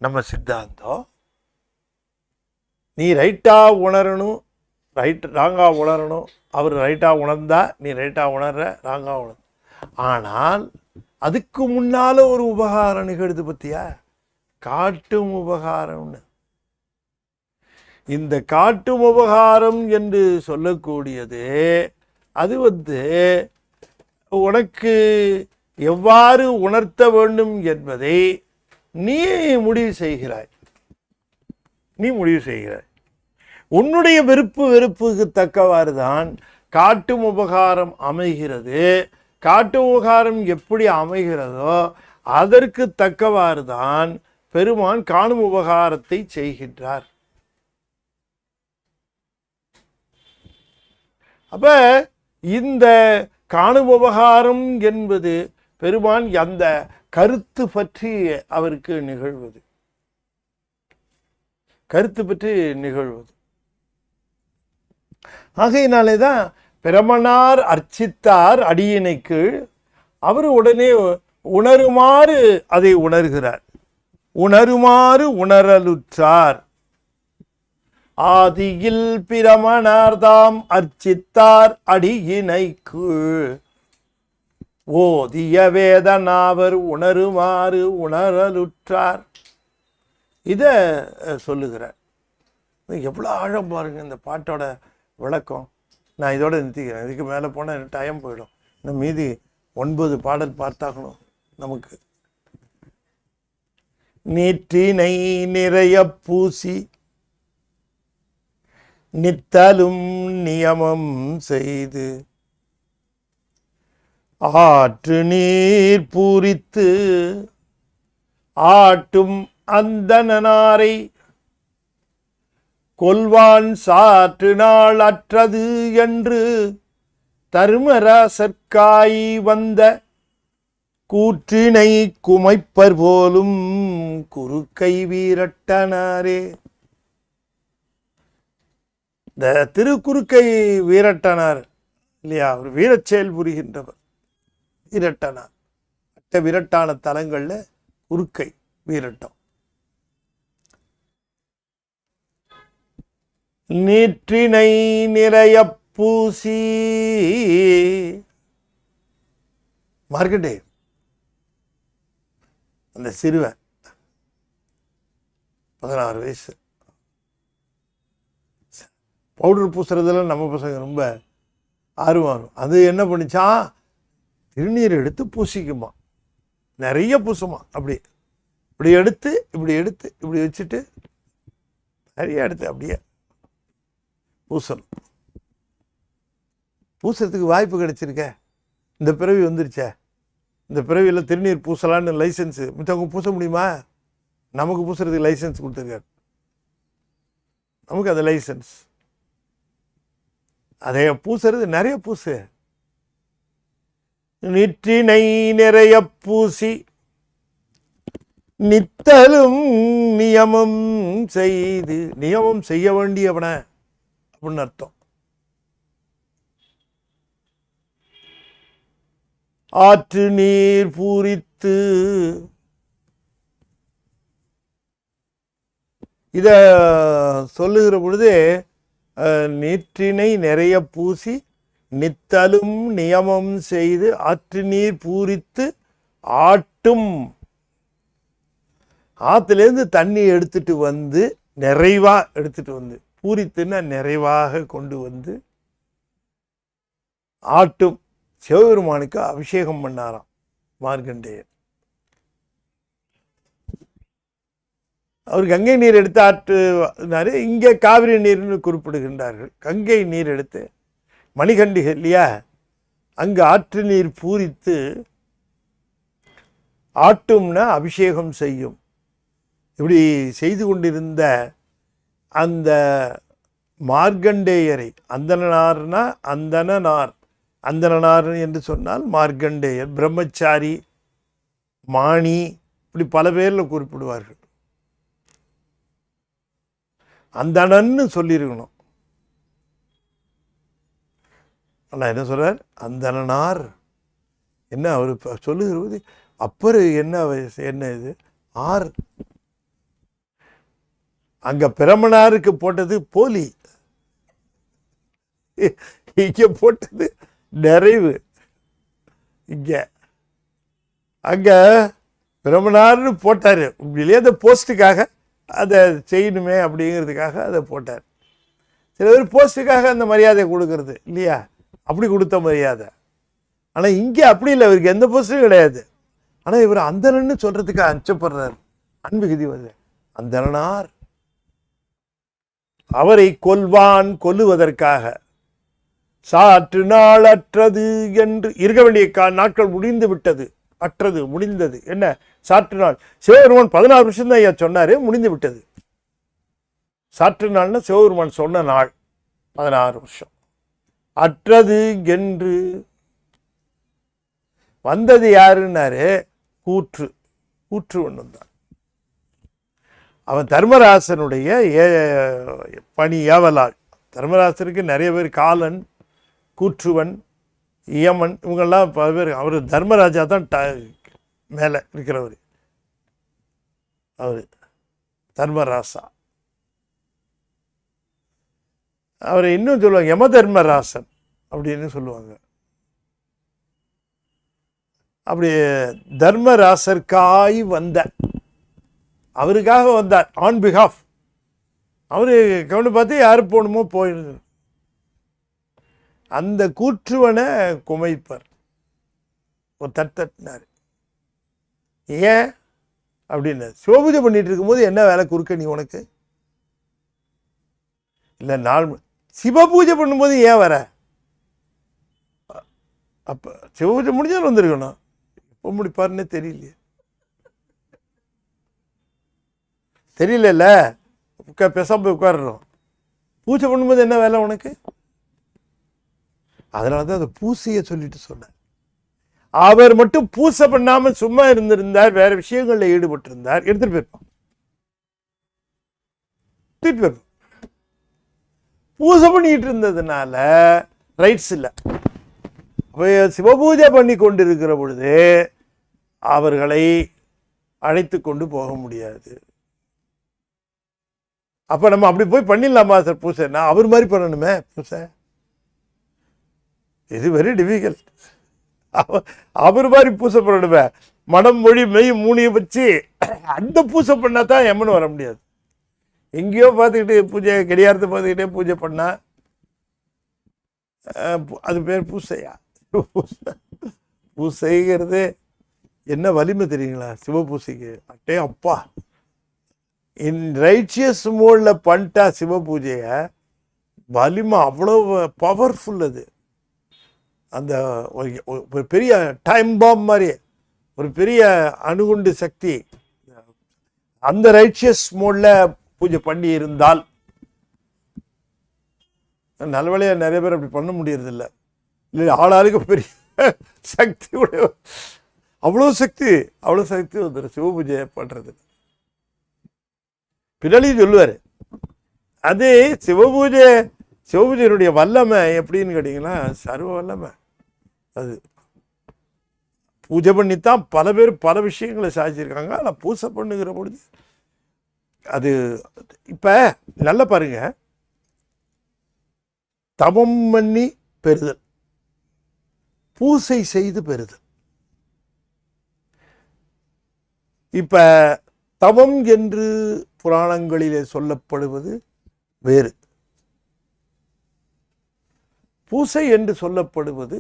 நம்ம சித்தாந்தம். நீ ரைட்டா உணரணும், ராங்கா உணரணும். அவர் ரைட்டா உணர்ந்தா நீ ரைட்டா உணர்ற, ராங்கா உணர். ஆனால் அதுக்கு முன்னால ஒரு உபகாரம் நிகழ்து பத்தியா, காட்டும் உபகாரம்னு. இந்த காட்டும் உபகாரம் என்று சொல்லக்கூடியது அது உனக்கு எவ்வாறு உணர்த்த வேண்டும் என்பதை நீ முடிவு செய்கிறாய். உன்னுடைய வெறுப்புக்கு தக்கவாறு தான் காட்டும் உபகாரம் அமைகிறது. காட்டும் உபகாரம் எப்படி அமைகிறதோ அதற்கு தக்கவாறு தான் பெருமான் காணும் உபகாரத்தை செய்கின்றார். அப்ப இந்த காணும் உபகாரம் என்பது பெருமான் அந்த கருத்து பற்றி அவருக்கு நிகழ்வது, ஆகையினாலேதான் பிரமனார் அர்ச்சித்தார் அடியினைக்கு அவர் உடனே உணருமாறு அதை உணர்கிறார். உணருமாறு உணரலுற்றார். ஆதியில் பிரமணார்தாம் அர்ச்சித்தார் அடியினைக்கு ஓதிய வேதனாவர் உணருமாறு உணரலுற்றார். இத சொல்லுகிறார். எவ்வளோ ஆழம் பாருங்க இந்த பாட்டோட விளக்கம். நான் இதோட நிறுத்திக்கிறேன், இதுக்கு மேலே போனால் எனக்கு டைம் போயிடும். இந்த மீதி 9 பாடல் பார்த்தாகணும் நமக்கு. நீற்றினை நிறைய பூசி நித்தலும் நியமம் செய்து ஆற்று நீர் பூரித்து ஆட்டும் அந்தனாரை கொல்வான் சாற்று நாள் அற்றது என்று தருமராசற்காய் வந்த கூற்றினை குமைப்பர் போலும் குறுக்கை வீரட்டனாரே. இந்த திருக்குறுக்கை வீரட்டனார் இல்லையா, அவர் வீரச்செயல் புரிகின்றவர். வீரட்டனார் விரட்டான தலங்கள்ல குறுக்கை வீரட்டம். நீற்றினை நிறைய பூசி மார்க்கெட்டே அந்த சிறுவன் 16 வயசு பவுடர் பூசுறதுல நம்ம பசங்க ரொம்ப ஆர்வம். அது என்ன பண்ணிச்சா, திருநீர் எடுத்து பூசிக்குமா, நிறைய பூசுமா. அப்படி இப்படி எடுத்து இப்படி வச்சுட்டு நிறைய எடுத்து அப்படியே பூசணும். பூசுறதுக்கு வாய்ப்பு கிடைச்சிருக்க, இந்த பிறவி வந்துருச்சே, இந்த பிறவியில் திருநீர் பூசலான்னு லைசன்ஸு மித்தவங்க பூச முடியுமா? நமக்கு பூசுறதுக்கு லைசன்ஸ் கொடுத்துருக்காரு, நமக்கு அந்த லைசன்ஸ். அதை பூசுறது நிறைய பூசு. நிற்றினை நிறைய பூசி நித்தலும் நியமம் செய்து, நியமம் செய்ய வேண்டியவன அப்படின்னு அர்த்தம். ஆற்று நீர் பூரித்து, இத சொல்லுகிற பொழுது நீற்றினை நிறைய பூசி நித்தலும் நியமம் செய்து ஆற்று நீர் பூரித்து ஆட்டும். ஆற்றுலேருந்து தண்ணி எடுத்துட்டு வந்து நிறைவாக எடுத்துட்டு வந்து, பூரித்துன்னா நிறைவாக கொண்டு வந்து ஆட்டும். சிவபெருமானுக்கு அபிஷேகம் பண்ணாராம் மார்க்கண்டேயர். அவர் கங்கை நீர் எடுத்து ஆற்றுனாரு. இங்கே காவிரி நீர்னு குறிப்பிடுகின்றார்கள். கங்கை நீர் எடுத்து மணிகண்டிகை இல்லையா, அங்கு ஆற்று நீர் பூரித்து ஆட்டும்னா அபிஷேகம் செய்யும். இப்படி செய்து கொண்டிருந்த அந்த மார்க்கண்டேயரை, அந்தனார்னா அந்தனார், அந்தனார் என்று சொன்னால் மார்க்கண்டேயர், பிரம்மச்சாரி, மாணி, இப்படி பல பேரில் குறிப்பிடுவார்கள். அந்தணன்னு சொல்லியிருக்கணும். ஆனால் என்ன சொல்றார்? அந்தனார். என்ன அவர் சொல்லுகிறது? அப்பர் என்ன இது ஆர்? அங்க பிரமணாருக்கு போட்டது போலி, இங்க போட்டது நிறைவு. இங்க அங்க பிரமணார்னு போட்டாரு. உண்மையிலேயே அந்த போஸ்டுக்காக அதை செய்யணுமே அப்படிங்கிறதுக்காக அதை போட்டார். சில பேர் போஸ்டுக்காக அந்த மரியாதை கொடுக்கறது இல்லையா, அப்படி கொடுத்த மரியாதை. ஆனால் இங்கே அப்படி இல்லை, இவருக்கு எந்த போஸ்டும் கிடையாது. ஆனால் இவர் அந்தணன்னு சொல்றதுக்கு அச்சப்படுறார். அன்பு கதி வருது. அந்தனார் அவரை கொல்வான், கொல்லுவதற்காக சாற்று நாள் அற்றது என்று இருக்க வேண்டிய நாட்கள் முடிந்து விட்டது. அற்றது முடிந்தது. என்ன சாற்று நாள்? சிவபெருமான் 16 வருஷம் தான் ஐயா சொன்னாரு, முடிந்து விட்டது. சாற்று நாள்னா சிவபெருமான் சொன்ன நாள் 16 வருஷம். அற்றது என்று வந்தது யாருன்னாரு? கூற்று. கூற்று ஒன்று தான். அவன் தர்மராசனுடைய பணி ஏவலாள். தர்மராசனுக்கு நிறைய பேர், காலன், கூற்றுவன், இயமன், இவங்கெல்லாம் பல பேர். அவர் தர்மராஜா தான் மேலே இருக்கிறவர். அவர் தர்மராசா. அவரை இன்னும் சொல்லுவாங்க யம தர்மராசன் அப்படின்னு சொல்லுவாங்க. அப்படி தர்மராசர்காய் வந்த, அவருக்காக வந்தார், ஆன் பிஹாஃப். அவரு கவனி பார்த்து யார் போகணுமோ போயிடுது. அந்த கூற்றுவனை குமைப்பார். ஒரு தட்டினார். ஏன் அப்படின்னு, சிவபூஜை பண்ணிட்டு இருக்கும்போது என்ன வேலை குறுக்க நீ உனக்கு? இல்லை, நாள் சிவபூஜை பண்ணும்போது ஏன் வர? அப்போ சிவபூஜை முடிஞ்சாலும் வந்திருக்கணும். எப்போ முடிப்பாருன்னே தெரியலையே. தெரியல, பேசாம உட்காரணும். பூஜை பண்ணும்போது என்ன வேலை உனக்கு? அதனால தான் அதை பூசைய சொல்லிட்டு சொன்னார். அவர் மட்டும் பூசை பண்ணாம சும்மா இருந்திருந்தார், வேற விஷயங்கள்ல ஈடுபட்டு இருந்தார், எடுத்துட்டு போயிருப்பான். பூசை பண்ணிட்டு இருந்ததுனால ரைட்ஸ் இல்லை. சிவபூஜை பண்ணி கொண்டிருக்கிற பொழுது அவர்களை அழைத்து கொண்டு போக முடியாது. அப்ப நம்ம அப்படி போய் பண்ணிடலாமா சார் பூசை? நான் அவர் மாதிரி பண்ணணுமே பூசை. இது வெரி டிஃபிகல்ட். அவர் மாதிரி பூசை பண்ணணுமே. மனம், மொழி, மெய் மூணையும் வச்சு அந்த பூசை பண்ணா தான் எம்மனு வர முடியாது. எங்கேயோ பார்த்துக்கிட்டு பூஜை, கடியாரத்தை பார்த்துக்கிட்டே பூஜை பண்ணா அது பேர் பூசையா? பூசைங்கிறது என்ன வலிமை தெரியுங்களா சிவபூசைக்கு? அட்டே அப்பா, இன் ரைச்சியஸ் மோட்ல பண்ணிட்டா சிவ பூஜைய வலிமை அவ்வளோ பவர்ஃபுல். அது அந்த ஒரு பெரிய டைம் பாம் மாதிரி, ஒரு பெரிய அணுகுண்டு சக்தி. அந்த ரைச்சியஸ் மோட்ல பூஜை பண்ணி இருந்தால், நல்லவழியா நிறைய பேர் அப்படி பண்ண முடியறதில்லை. இல்லை, ஆளாளுக்கு பெரிய சக்தி உடைய, அவ்வளோ சக்தி வந்துடும் சிவ பூஜை பண்றது. பின்னாடி சொல்லுவார். அது சிவபூஜையினுடைய வல்லமை எப்படின்னு கேட்டீங்கன்னா, சர்வ வல்லமை. அது பூஜை பண்ணித்தான் பல பேர் பல விஷயங்களை சாதிச்சிருக்காங்க. ஆனால் பூசை பண்ணுகிற பொழுது அது இப்ப நல்லா பாருங்க, தவம் பண்ணி பெறுதல், பூசை செய்து பெறுதல். இப்ப தவம் என்று புராணங்களிலே சொல்லப்படுவது வேறு, பூசை என்று சொல்லப்படுவது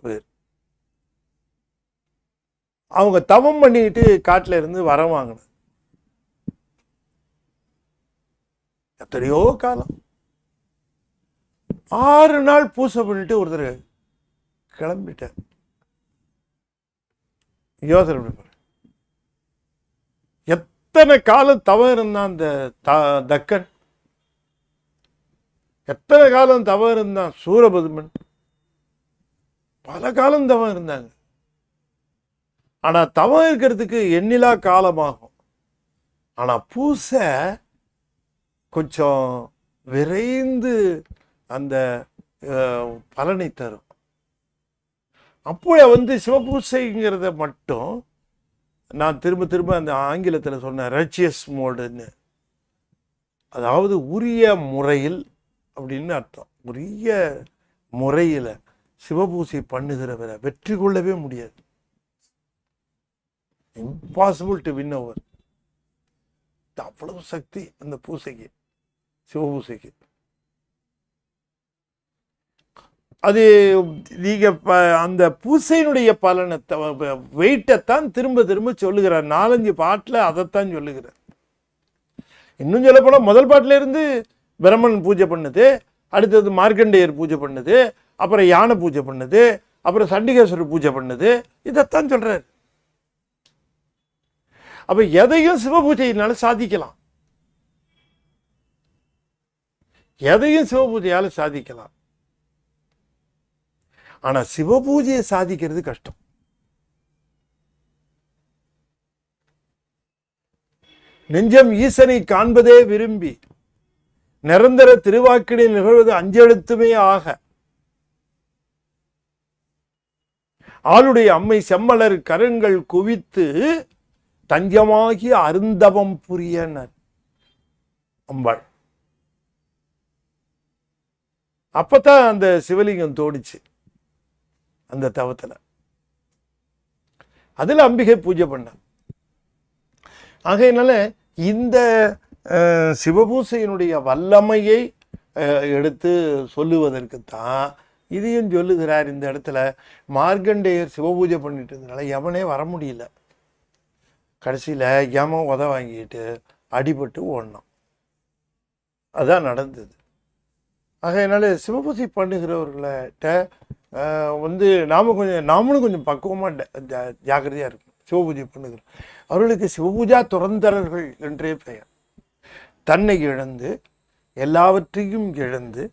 வேறு. அவங்க தவம் பண்ணிக்கிட்டு காட்டுல இருந்து வரம் வாங்கினது எத்தனையோ காலம், 6 நாள் பூசை பண்ணிட்டு ஒருத்தர் கிளம்பிட்டார். யோசனை பண்ண எத்தனை காலம் தவம் இருந்தான் அந்த தக்கன், எத்தனை காலம் தவம் இருந்தான் சூரபதுமன், பல காலம் தவம் இருந்தாங்க. ஆனா தவம் இருக்கிறதுக்கு எண்ணிலா காலமாகும். ஆனா பூசை கொஞ்சம் விரைந்து அந்த பலனை தரும். அப்போ சிவபூசைங்கிறத மட்டும் நான் திரும்ப திரும்ப அந்த ஆங்கிலத்தில் சொன்ன ரச்சியஸ் மோடுன்னு, அதாவது உரிய முறையில் அப்படின்னு அர்த்தம். உரிய முறையில் சிவபூசை பண்ணுகிறவரை வெற்றி கொள்ளவே முடியாது. Impossible to win over. அவ்வளவு சக்தி அந்த பூசைக்கு, சிவபூசைக்கு. அது நீங்க அந்த பூசையினுடைய பலனை வெயிட்டைத்தான் திரும்ப திரும்ப சொல்லுகிறார். 4-5 பாட்டில் அதைத்தான் சொல்லுகிறார். இன்னும் சொல்ல போனா முதல் பாட்டில இருந்து பிரம்மன் பூஜை பண்ணுது, அடுத்தது மார்க்கண்டேயர் பூஜை பண்ணுது, அப்புறம் யானை பூஜை பண்ணுது, அப்புறம் சண்டிகேஸ்வரர் பூஜை பண்ணுது, இதைத்தான் சொல்றாரு. அப்ப எதையும் சிவபூஜையினால சாதிக்கலாம், எதையும் சிவபூஜையால சாதிக்கலாம். ஆனா சிவபூஜையை சாதிக்கிறது கஷ்டம். நெஞ்சம் ஈசனை காண்பதே விரும்பி நிரந்தர திருவாக்கினில் நிகழ்வது 5 எழுத்துமே ஆக ஆளுடைய அம்மை செம்மலர் கரங்கள் குவித்து தஞ்சமாகி அருந்தவம் புரியனர் அம்பாள். அப்பதான் அந்த சிவலிங்கம் தோடிச்சு அந்த தவத்துல. அதுல அம்பிகை பூஜை பண்ண. ஆகையினால இந்த சிவபூசையினுடைய வல்லமையை எடுத்து சொல்லுவதற்குத்தான் இதையும் சொல்லுகிறார். இந்த இடத்துல மார்க்கண்டேயர் சிவபூஜை பண்ணிட்டு இருந்தனால யமனே வர முடியல. கடைசியில் யமன் உத வாங்கிட்டு அடிபட்டு ஓடணும். அதான் நடந்தது. ஆகையினால சிவபூஜை பண்ணுகிறவர்கள்ட்ட நாமளும் கொஞ்சம் பக்குவமாக ஜாக்கிரதையாக இருக்கும். சிவபூஜை பண்ணுகிறோம் அவர்களுக்கு சிவபூஜா துறந்தரர்கள் என்றே பெயர். தன்னை இழந்து, எல்லாவற்றையும் இழந்து,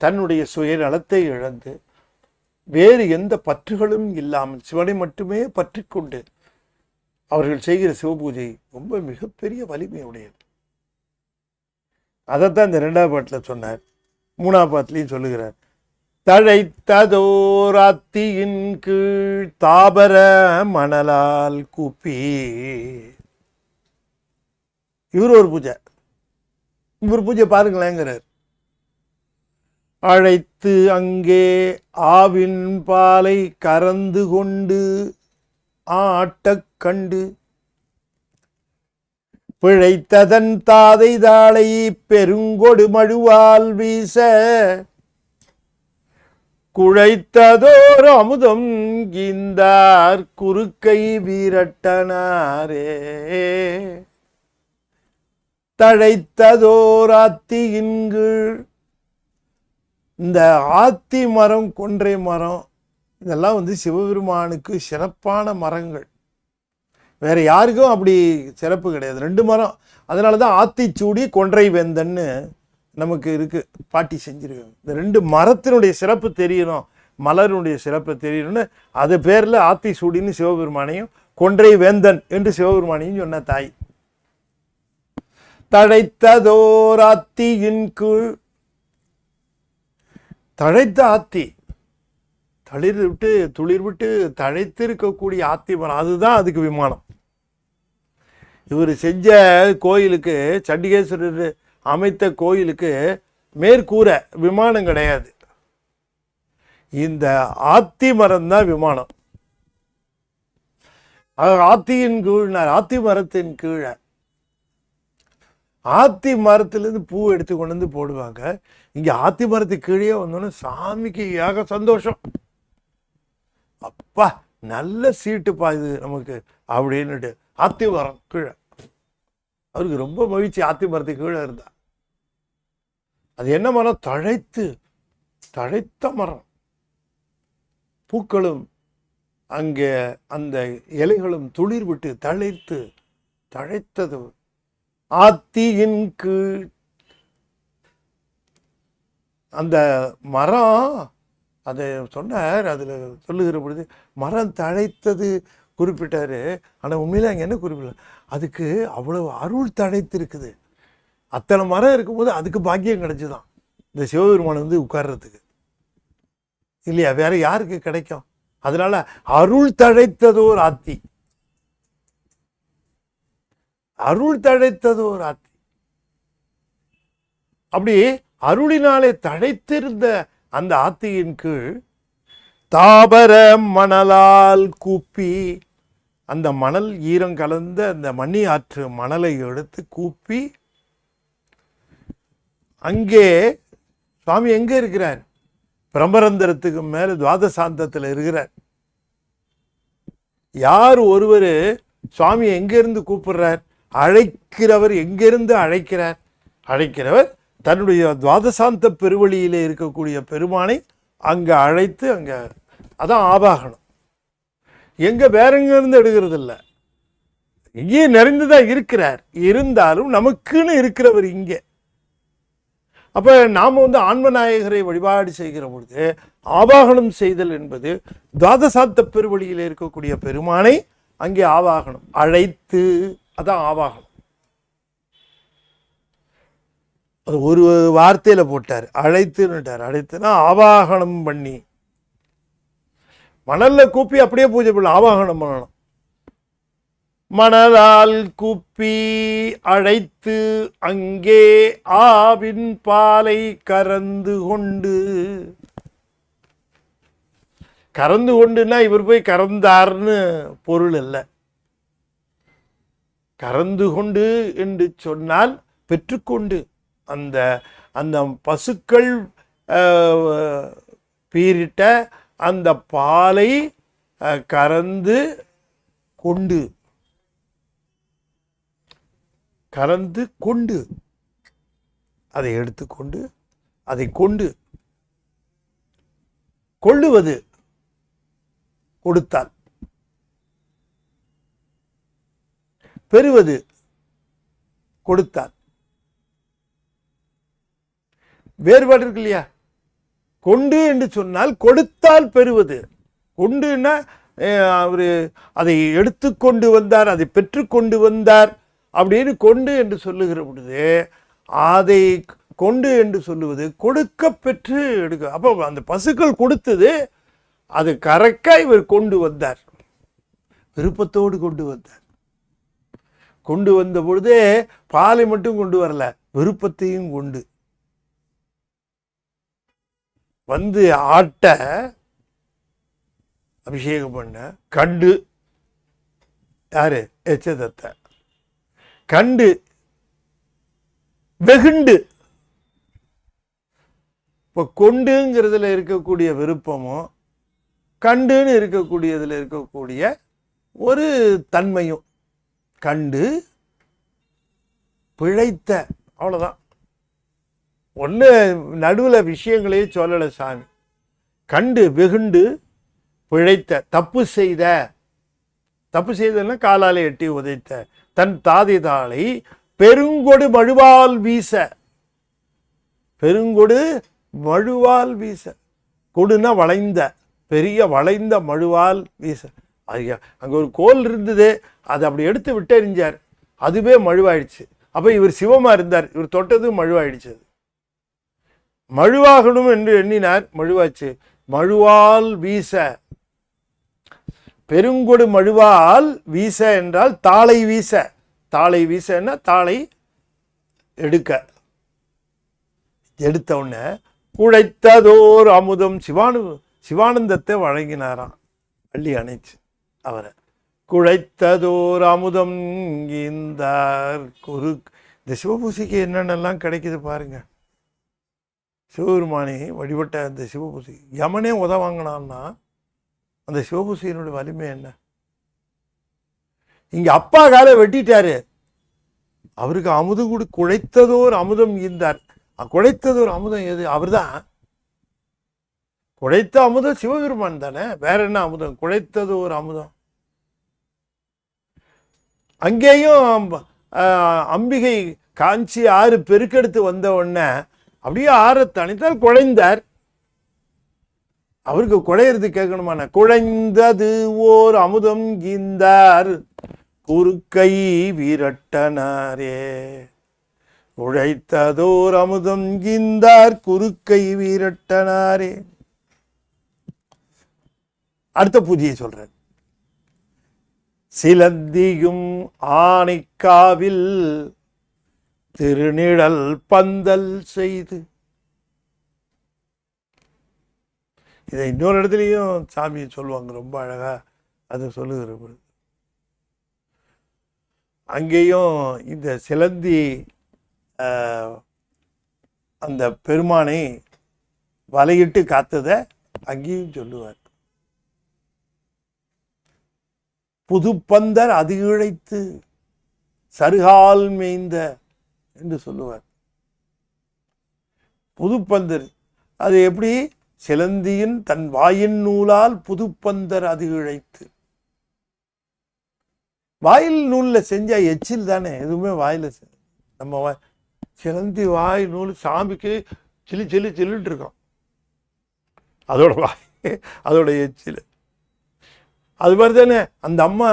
தன்னுடைய சுயநலத்தை இழந்து, வேறு எந்த பற்றுகளும் இல்லாமல் சிவனை மட்டுமே பற்றி கொண்டு அவர்கள் செய்கிற சிவபூஜை ரொம்ப மிகப்பெரிய வலிமையுடையது. அதைத்தான் இந்த 2ஆவது பாட்டில் சொன்னார். 3ஆவது பாட்டிலையும் சொல்லுகிறார். தழைத்ததோர் அத்தியின் கீழ் தாபர மணலால் கூப்பி. இவர் ஒரு பூஜை, இவர் பூஜை பாருங்களேங்கிறார். அழைத்து அங்கே ஆவின் பாலை கறந்து கொண்டு ஆட்டக் கண்டு பிழைத்ததன் தாதை தாளை பெருங்கொடு மழுவால் வீச குழைத்ததோர் அமுதம் கீந்தார் குறுக்கை வீரட்டனாரே. தழைத்ததோர் ஆத்தியின் கீழ். இந்த ஆத்தி மரம், கொன்றை மரம், இதெல்லாம் சிவபெருமானுக்கு சிறப்பான மரங்கள். வேற யாருக்கும் அப்படி சிறப்பு கிடையாது. 2 மரம். அதனாலதான் ஆத்திச்சூடி கொன்றை வேந்தன்னு நமக்கு இருக்கு, பாட்டி செஞ்சிருக்காங்க. இந்த 2 மரத்தினுடைய சிறப்பு தெரியணும், மலருடைய சிறப்பு தெரியணும்னு அது பேர்ல ஆத்திச்சூடின்னு சிவபெருமானையும் கொன்றை வேந்தன் என்று சிவபெருமானையும் சொன்ன தாய். தழைத்ததோர் ஆத்தியின் கீழ். தழைத்த ஆத்தி, துளிர் விட்டு தழைத்து இருக்கக்கூடிய ஆத்தி மரம், அதுதான் அதுக்கு விமானம். இவர் செஞ்ச கோயிலுக்கு, சண்டிகேஸ்வரர் அமைத்த கோயிலுக்கு மேற்கூரை, விமானம் கிடையாது. இந்த ஆத்தி மரம் தான் விமானம். ஆத்தியின் கீழ், ஆத்தி மரத்தின் கீழே, ஆத்தி மரத்திலிருந்து பூ எடுத்து கொண்டு வந்து போடுவாங்க. இங்க ஆத்தி மரத்துக்கு கீழே வந்தோன்னு சாமிக்கு ஏக சந்தோஷம். அப்பா நல்ல சீட்டுப்பா இது நமக்கு அப்படின்னுட்டு ஆத்தி மரம் கீழே அவருக்கு ரொம்ப மகிழ்ச்சி. ஆத்தி மரத்துக்கு கீழே இருந்தா. அது என்ன மரம்? தழைத்த மரம். பூக்களும் அங்கே அந்த இலைகளும் துளிர் விட்டு தழைத்தது. ஆத்தியின் கீழ் அந்த மரம், அதை சொன்னார். அதில் சொல்லுகிற பொழுது மரம் தழைத்தது குறிப்பிட்டாரு. ஆனால் உண்மையில அங்கே என்ன குறிப்பிடல, அதுக்கு அவ்வளவு அருள் தழைத்து இருக்குது. அத்தனை மரம் இருக்கும்போது அதுக்கு பாக்கியம் கிடைச்சுதான் இந்த சிவபெருமான் வந்து உட்கார்றதுக்கு, இல்லையா? வேற யாருக்கு கிடைக்கும்? அதனால அருள் தழைத்ததோர் ஆத்தி, அருள் தழைத்ததோர் ஆத்தி. அப்படி அருளினாலே தழைத்திருந்த அந்த ஆத்தியின் கீழ் தாபர மணலால் கூப்பி, அந்த மணல் ஈரம் கலந்த அந்த மணி ஆற்று மணலை எடுத்து கூப்பி, அங்கே சுவாமி எங்க இருக்கிறார்? பிரம்மரந்திரத்துக்கு மேல துவாதசாந்தத்தில் இருக்கிறார். யார் ஒருவர் சுவாமி எங்கிருந்து கூப்பிடுறார்? அழைக்கிறவர் எங்கிருந்து அழைக்கிறார்? அழைக்கிறவர் தன்னுடைய துவாதசாந்த பெருவழியிலே இருக்கக்கூடிய பெருமானை அங்க அழைத்து, அங்க அதான் ஆபாகனம். எங்க வேற எங்க இருந்து எடுக்கிறது இல்லை, இங்கே நிறைந்துதான் இருக்கிறார். இருந்தாலும் நமக்குன்னு இருக்கிறவர் இங்கே. அப்ப நாம வந்து ஆன்மநாயகரை வழிபாடு செய்கிற பொழுது ஆவாகனம் செய்தல் என்பது துவாதசாந்த பெருவழியில இருக்கக்கூடிய பெருமானை அங்கே ஆவாகனம் அழைத்து, அதான் ஆவாகனம். அது ஒரு வார்த்தையில போட்டார், அழைத்துன்னுட்டார். அழைத்துனா ஆவாகனம் பண்ணி, மணல்ல கூப்பி அப்படியே பூஜை பண்ணலாம், ஆவாகனம் பண்ணணும். மணலால் கூப்பி அழைத்து அங்கே ஆவின் பாலை கறந்து கொண்டுன்னா இவர் போய் கறந்தார்னு பொருள் இல்லை. கறந்து கொண்டு என்று சொன்னால் பெற்றுக்கொண்டு, அந்த அந்த பசுக்கள் பீரிட்ட அந்த பாலை கறந்து கொண்டு அதை எடுத்துக்கொண்டு, அதை கொள்ளுவது கொடுத்தால், பெறுவது கொடுத்தால். வேறுபாடு இருக்கு இல்லையா? கொண்டு என்று சொன்னால் கொடுத்தால் பெறுவது. கொண்டுன்னா அவரு அதை எடுத்துக்கொண்டு வந்தார், அதை பெற்றுக்கொண்டு வந்தார் அப்படின்னு கொண்டு என்று சொல்லுகிற பொழுது, அதை கொண்டு என்று சொல்லுவது கொடுக்க பெற்று எடுக்க. அப்போ அந்த பசுக்கள் கொடுத்தது, அது கரெக்டா இவர் கொண்டு வந்தார், விருப்பத்தோடு கொண்டு வந்தார். கொண்டு வந்த பொழுதே பாலை மட்டும் கொண்டு வரல, விருப்பத்தையும் கொண்டு வந்து ஆட்ட அபிஷேகம் பண்ண. கண்டு யாரு? எச்சதத்தை கண்டு வெகுண்டு. இப்போ கொண்டுங்கிறதுல இருக்கக்கூடிய விருப்பமும் கண்டுன்னு இருக்கக்கூடியதுல இருக்கக்கூடிய ஒரு தன்மையும், கண்டு பிழைத்த, அவ்வளவுதான். ஒன்று நடுவில் விஷயங்களையே சொல்லலை சாமி. கண்டு வெகுண்டு பிழைத்த, தப்பு செய்தன்னா காலாலே எட்டி உதைத்த தன் தாதை தாளை பெருங்கொடு மழுவால் வீச. பெருங்கொடு மழுவால் வீச, கொடுனா வளைந்த, பெரிய வளைந்த மழுவால் வீச. ஐயா, அங்கே ஒரு கோல் இருந்தது, அதை அப்படி எடுத்து விட்டெறிஞ்சார், அதுவே மழுவாயிடுச்சு. அப்போ இவர் சிவமா இருந்தார், இவர் தொட்டது மழுவாயிடுச்சு. மழுவாகணும் என்று எண்ணினார், மழுவாச்சு. மழுவால் வீச, பெருங்கொடு மழுவால் வீச என்றால் தாளை வீச. தாளை வீசன்னா தாளை எடுத்த உடனே குழைத்ததோர் அமுதம். சிவானந்தத்தை வழங்கினாராம் அள்ளி அணைச்சு அவரை. குழைத்ததோர் அமுதம் ஈந்தார் குரு. இந்த சிவபூசைக்கு என்னென்னலாம் கிடைக்குது பாருங்க. சிவபெருமானி வழிபட்ட அந்த சிவபூசை யமனே உதவாங்கினான்னா அந்த சிவபூசையினுடைய வலிமை என்ன? இங்க அப்பா காலை வெட்டிட்டாரு, அவருக்கு அமுதம் கூட குழைத்ததோர் அமுதம் ஈந்தார். குழைத்ததோர் அமுதம் எது? அவர் தான் குழைத்த அமுதம் சிவபெருமான் தானே, வேற என்ன அமுதம்? குழைத்ததோர் அமுதம். அங்கேயும் அம்பிகை காஞ்சி ஆறு பெருக்கெடுத்து வந்த உடனே அப்படியே ஆற தனித்தால் குழைந்தார். அவருக்கு குழையிறது கேட்கணுமான. குழைந்தது ஓர் அமுதம் ஈந்தார் குறுக்கை வீரட்டனாரே. உழைத்ததோர் அமுதம் ஈந்தார் குறுக்கை வீரட்டனாரே. அடுத்த பூஜையை சொல்றார். சிலந்தியும் ஆனைக்காவில் திருநிழல் பந்தல் செய்து. இதை இன்னொரு இடத்துலையும் சாமியை சொல்லுவாங்க, ரொம்ப அழகா அதை சொல்லுகிற. அங்கேயும் இந்த சிலந்தி அந்த பெருமானை வலையிட்டு காத்ததை அங்கேயும் சொல்லுவார். புதுப்பந்தர் அது இழைத்து சருகால் மேய்ந்த என்று சொல்லுவார். புதுப்பந்தர் அது எப்படி? சிலந்தியின் தன் வாயின் நூலால் புதுப்பந்தர் அது இழைத்து. வாயில் நூலில் செஞ்ச எச்சில் தானே, எதுவுமே வாயில நம்ம சிலந்தி வாய் நூல் சாமிக்கு சில்லு சில்லு சில்லுட்டு இருக்கோம், அதோட வாய் அதோட எச்சில். அது மாதிரி தானே அந்த அம்மா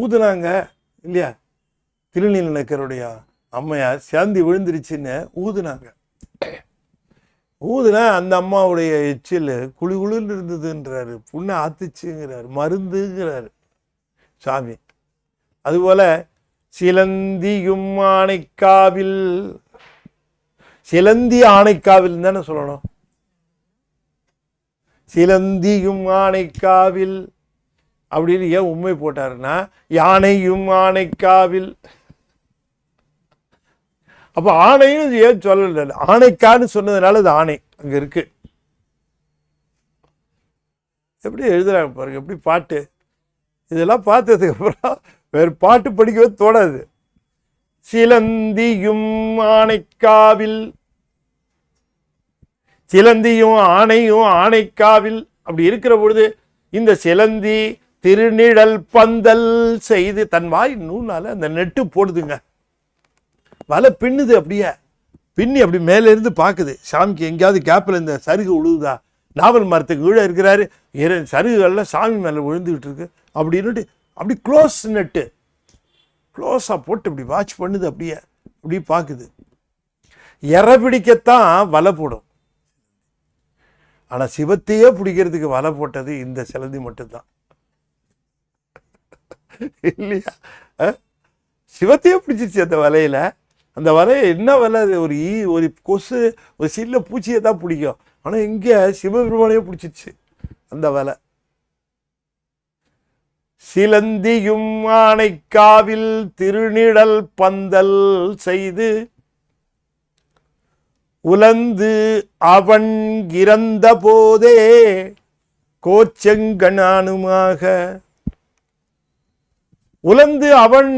ஊதுனாங்க இல்லையா, திருநீலநக்கருடைய அம்மையார் சிலந்தி விழுந்துருச்சுன்னு ஊதுனாங்க. ஊதுனா அந்த அம்மாவுடைய எச்சில் குழு குழுன்னு இருந்ததுன்றாரு, புண்ணை ஆத்துச்சுங்கிறாரு, மருந்துங்கிறாரு சாமி. அதுபோல சிலந்தியும் ஆனைக்காவில், சிலந்தி ஆனைக்காவில் தானே சொல்லணும். சிலந்தியும் ஆனைக்காவில் அப்படின்னு ஏன் உண்மை போட்டாருன்னா, யானையும் ஆனைக்காவில். அப்ப ஆணைன்னு ஏன் சொல்லல? ஆனைக்கான்னு சொன்னதுனால அது ஆணை அங்க இருக்கு. எப்படி எழுதுறாங்க பாருங்க, எப்படி பாட்டு. இதெல்லாம் பார்த்ததுக்கு அப்புறம் வேறு பாட்டு படிக்கவே தோணாது. சிலந்தியும் ஆனைக்காவில், சிலந்தியும் ஆணையும் ஆனைக்காவில். அப்படி இருக்கிற பொழுது இந்த சிலந்தி திருநிழல் பந்தல் செய்து தன் வாய் நூலால அந்த நெட்டு போடுதுங்க. வலை பின்னுது, அப்படியே பின்னி அப்படி மேல இருந்து பாக்குது சாமிக்கு எங்கேயாவது கேப்பில் இந்த சருகு உழுவுதா. நாவல் மரத்துக்கு கீழே இருக்கிறாரு, சருகுகள்லாம் சாமி மேல விழுந்துகிட்டு இருக்கு அப்படின்னுட்டு அப்படி க்ளோஸ் நெட்டு க்ளோஸா போட்டு இப்படி வாட்ச் பண்ணுது, அப்படியே அப்படி பாக்குது. எரை பிடிக்கத்தான் வலை போடும், ஆனா சிவத்தையே பிடிக்கிறதுக்கு வலை போட்டது இந்த சிலந்தி மட்டும்தான் இல்லையா? சிவத்தையே பிடிச்சிருச்சு அந்த வலையில. அந்த வலையை என்ன வலை? ஒரு ஒரு கொசு ஒரு சில்ல பூச்சியை தான் பிடிக்கும், ஆனா இங்க சிவபெருமானையே பிடிச்சிருச்சு அந்த வலை. சிலந்தியும் ஆனைக்காவில் திருநிழல் பந்தல் செய்து உலந்து அவன் இறந்த போதே கோச்செங்கனானுமாக. உலந்து அவன்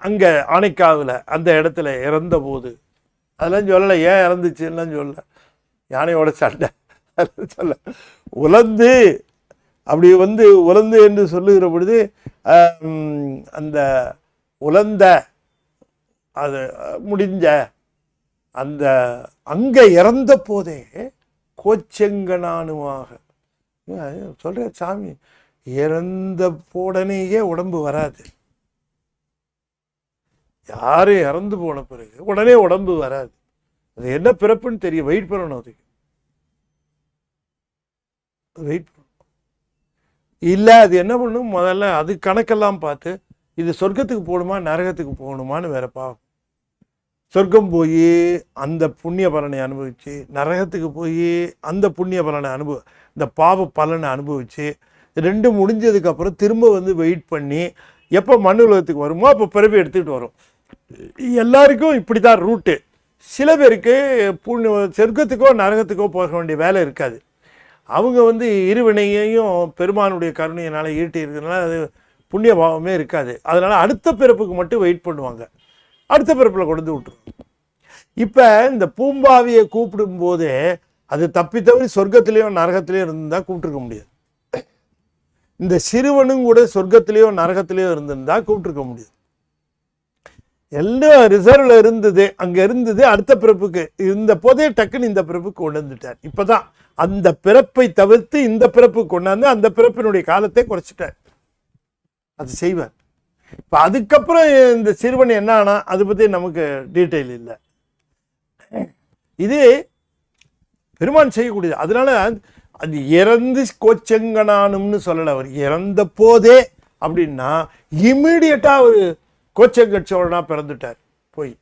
அங்க ஆனைக்காவில் அந்த இடத்துல இறந்த போது, அதெல்லாம் சொல்லலை. ஏன் இறந்துச்சுன்னா சொல்ல, யானையோட சண்டை சொல்ல. உலந்து அப்படி உலந்து என்று சொல்லுகிற பொழுது அந்த உலந்த அது முடிஞ்ச அந்த அங்க இறந்த போதே கோச்செங்கனானுமாக சொல்ற சாமி. இறந்த உடனேயே உடம்பு வராது. யாரு இறந்து போன பிறகு உடனே உடம்பு வராது. அது என்ன பிறப்புன்னு தெரியும், வெயிட் பண்ணணும். அதுக்கு வெயிட் பண்ணணும். இல்லை அது என்ன பண்ணும், முதல்ல அது கணக்கெல்லாம் பார்த்து இது சொர்க்கத்துக்கு போகணுமா நரகத்துக்கு போகணுமான்னு வேற பாவம். சொர்க்கம் போய் அந்த புண்ணிய பலனை அனுபவிச்சு, நரகத்துக்கு போய் அந்த புண்ணிய பலனை இந்த பாவ பலனை அனுபவித்து 2 முடிஞ்சதுக்கப்புறம் திரும்ப வந்து வெயிட் பண்ணி எப்போ மண் உலகத்துக்கு வருமோ அப்போ பிறவி எடுத்துக்கிட்டு வரும். எல்லாருக்கும் இப்படி தான் ரூட்டு. சில பேருக்கு சொர்க்கத்துக்கோ நரகத்துக்கோ போக வேண்டிய வேலை இருக்காது. அவங்க வந்து இருவினையையும் பெருமானுடைய கருணையினால் ஈட்டி இருக்கிறதுனால அது புண்ணிய பாவமே இருக்காது. அதனால் அடுத்த பிறப்புக்கு மட்டும் வெயிட் பண்ணுவாங்க, அடுத்த பிறப்பில் கொண்டு விட்டுருவாங்க. இப்போ இந்த பூம்பாவியை கூப்பிடும்போதே அது தப்பி தவறி சொர்க்கத்திலேயோ நரகத்திலேயோ இருந்தால் கூப்பிட்டுருக்க முடியாது. இந்த சிறுவனும் கூட சொர்க்கத்திலேயோ நரகத்திலேயோ இருந்திருந்தா கூப்பிட்டுருக்க முடியாது. எல்லாம் ரிசர்வ்ல இருந்தது, அங்க இருந்தது. அடுத்த பிறப்புக்கு இந்த போதே டக்குன்னு இந்த பிறப்புக்கு கொண்டு வந்துட்டார். இப்பதான் அந்த பிறப்பை தவிர்த்து இந்த பிறப்புக்கு கொண்டாந்து அந்த பிறப்பினுடைய காலத்தை குறைச்சிட்டார். அது செய்வார். இப்ப அதுக்கப்புறம் இந்த சிறுவன் என்ன ஆனா அதை பத்தி நமக்கு டீட்டெயில் இல்லை. இது பெருமான் செய்யக்கூடியது. அதனால அது இறந்து கோச்செங்கனானும்னு சொல்லலை. அவர் இறந்த போதே அப்படின்னா இம்மிடியட்டா அவர் கோச்செங்கச்சோழனா பிறந்துட்டார். போய்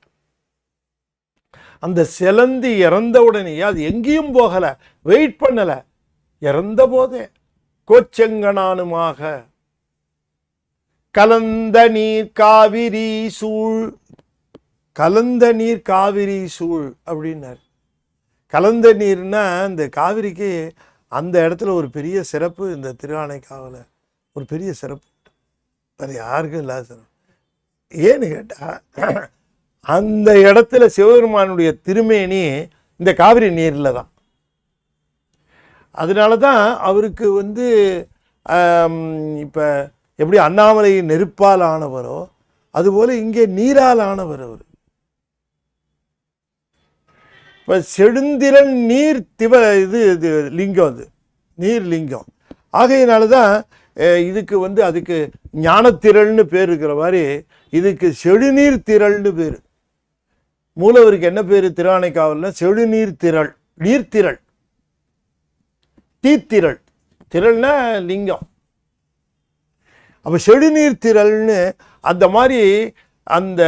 அந்த சிலந்தி இறந்த உடனேயே அது எங்கேயும் போகல, வெயிட் பண்ணல, இறந்த போதே கோச்செங்கனானுமாக கலந்த நீர் காவிரி சூழ், கலந்த நீர் காவிரி சூழ் அப்படின்னார். கலந்த நீர்னா இந்த காவிரிக்கு அந்த இடத்துல ஒரு பெரிய சிறப்பு. இந்த திருவானைக்காவில் ஒரு பெரிய சிறப்பு, அது யாருக்கும் இல்லாத சிறப்பு. ஏன்னு கேட்டால் அந்த இடத்துல சிவபெருமானுடைய திருமேனி இந்த காவிரி நீரில் தான். அதனால தான் அவருக்கு வந்து இப்போ எப்படி அண்ணாமலை நெருப்பால் ஆனவரோ அதுபோல் இங்கே நீரால் ஆனவர் அவர். இப்போ செழுந்திரன் நீர் இது லிங்கம், அது நீர் லிங்கம். ஆகையினால தான் இதுக்கு வந்து அதுக்கு ஞானத்திரள்னு பேர் இருக்கிற மாதிரி இதுக்கு செழுநீர் திரள்னு பேர். மூலவருக்கு என்ன பேர் திருவானைக்காவல்னா செழுநீர் திரள், நீர்த்திரள், தீத்திரள். திரள்னா லிங்கம். அப்போ செழுநீர் திரள்னு அந்த மாதிரி அந்த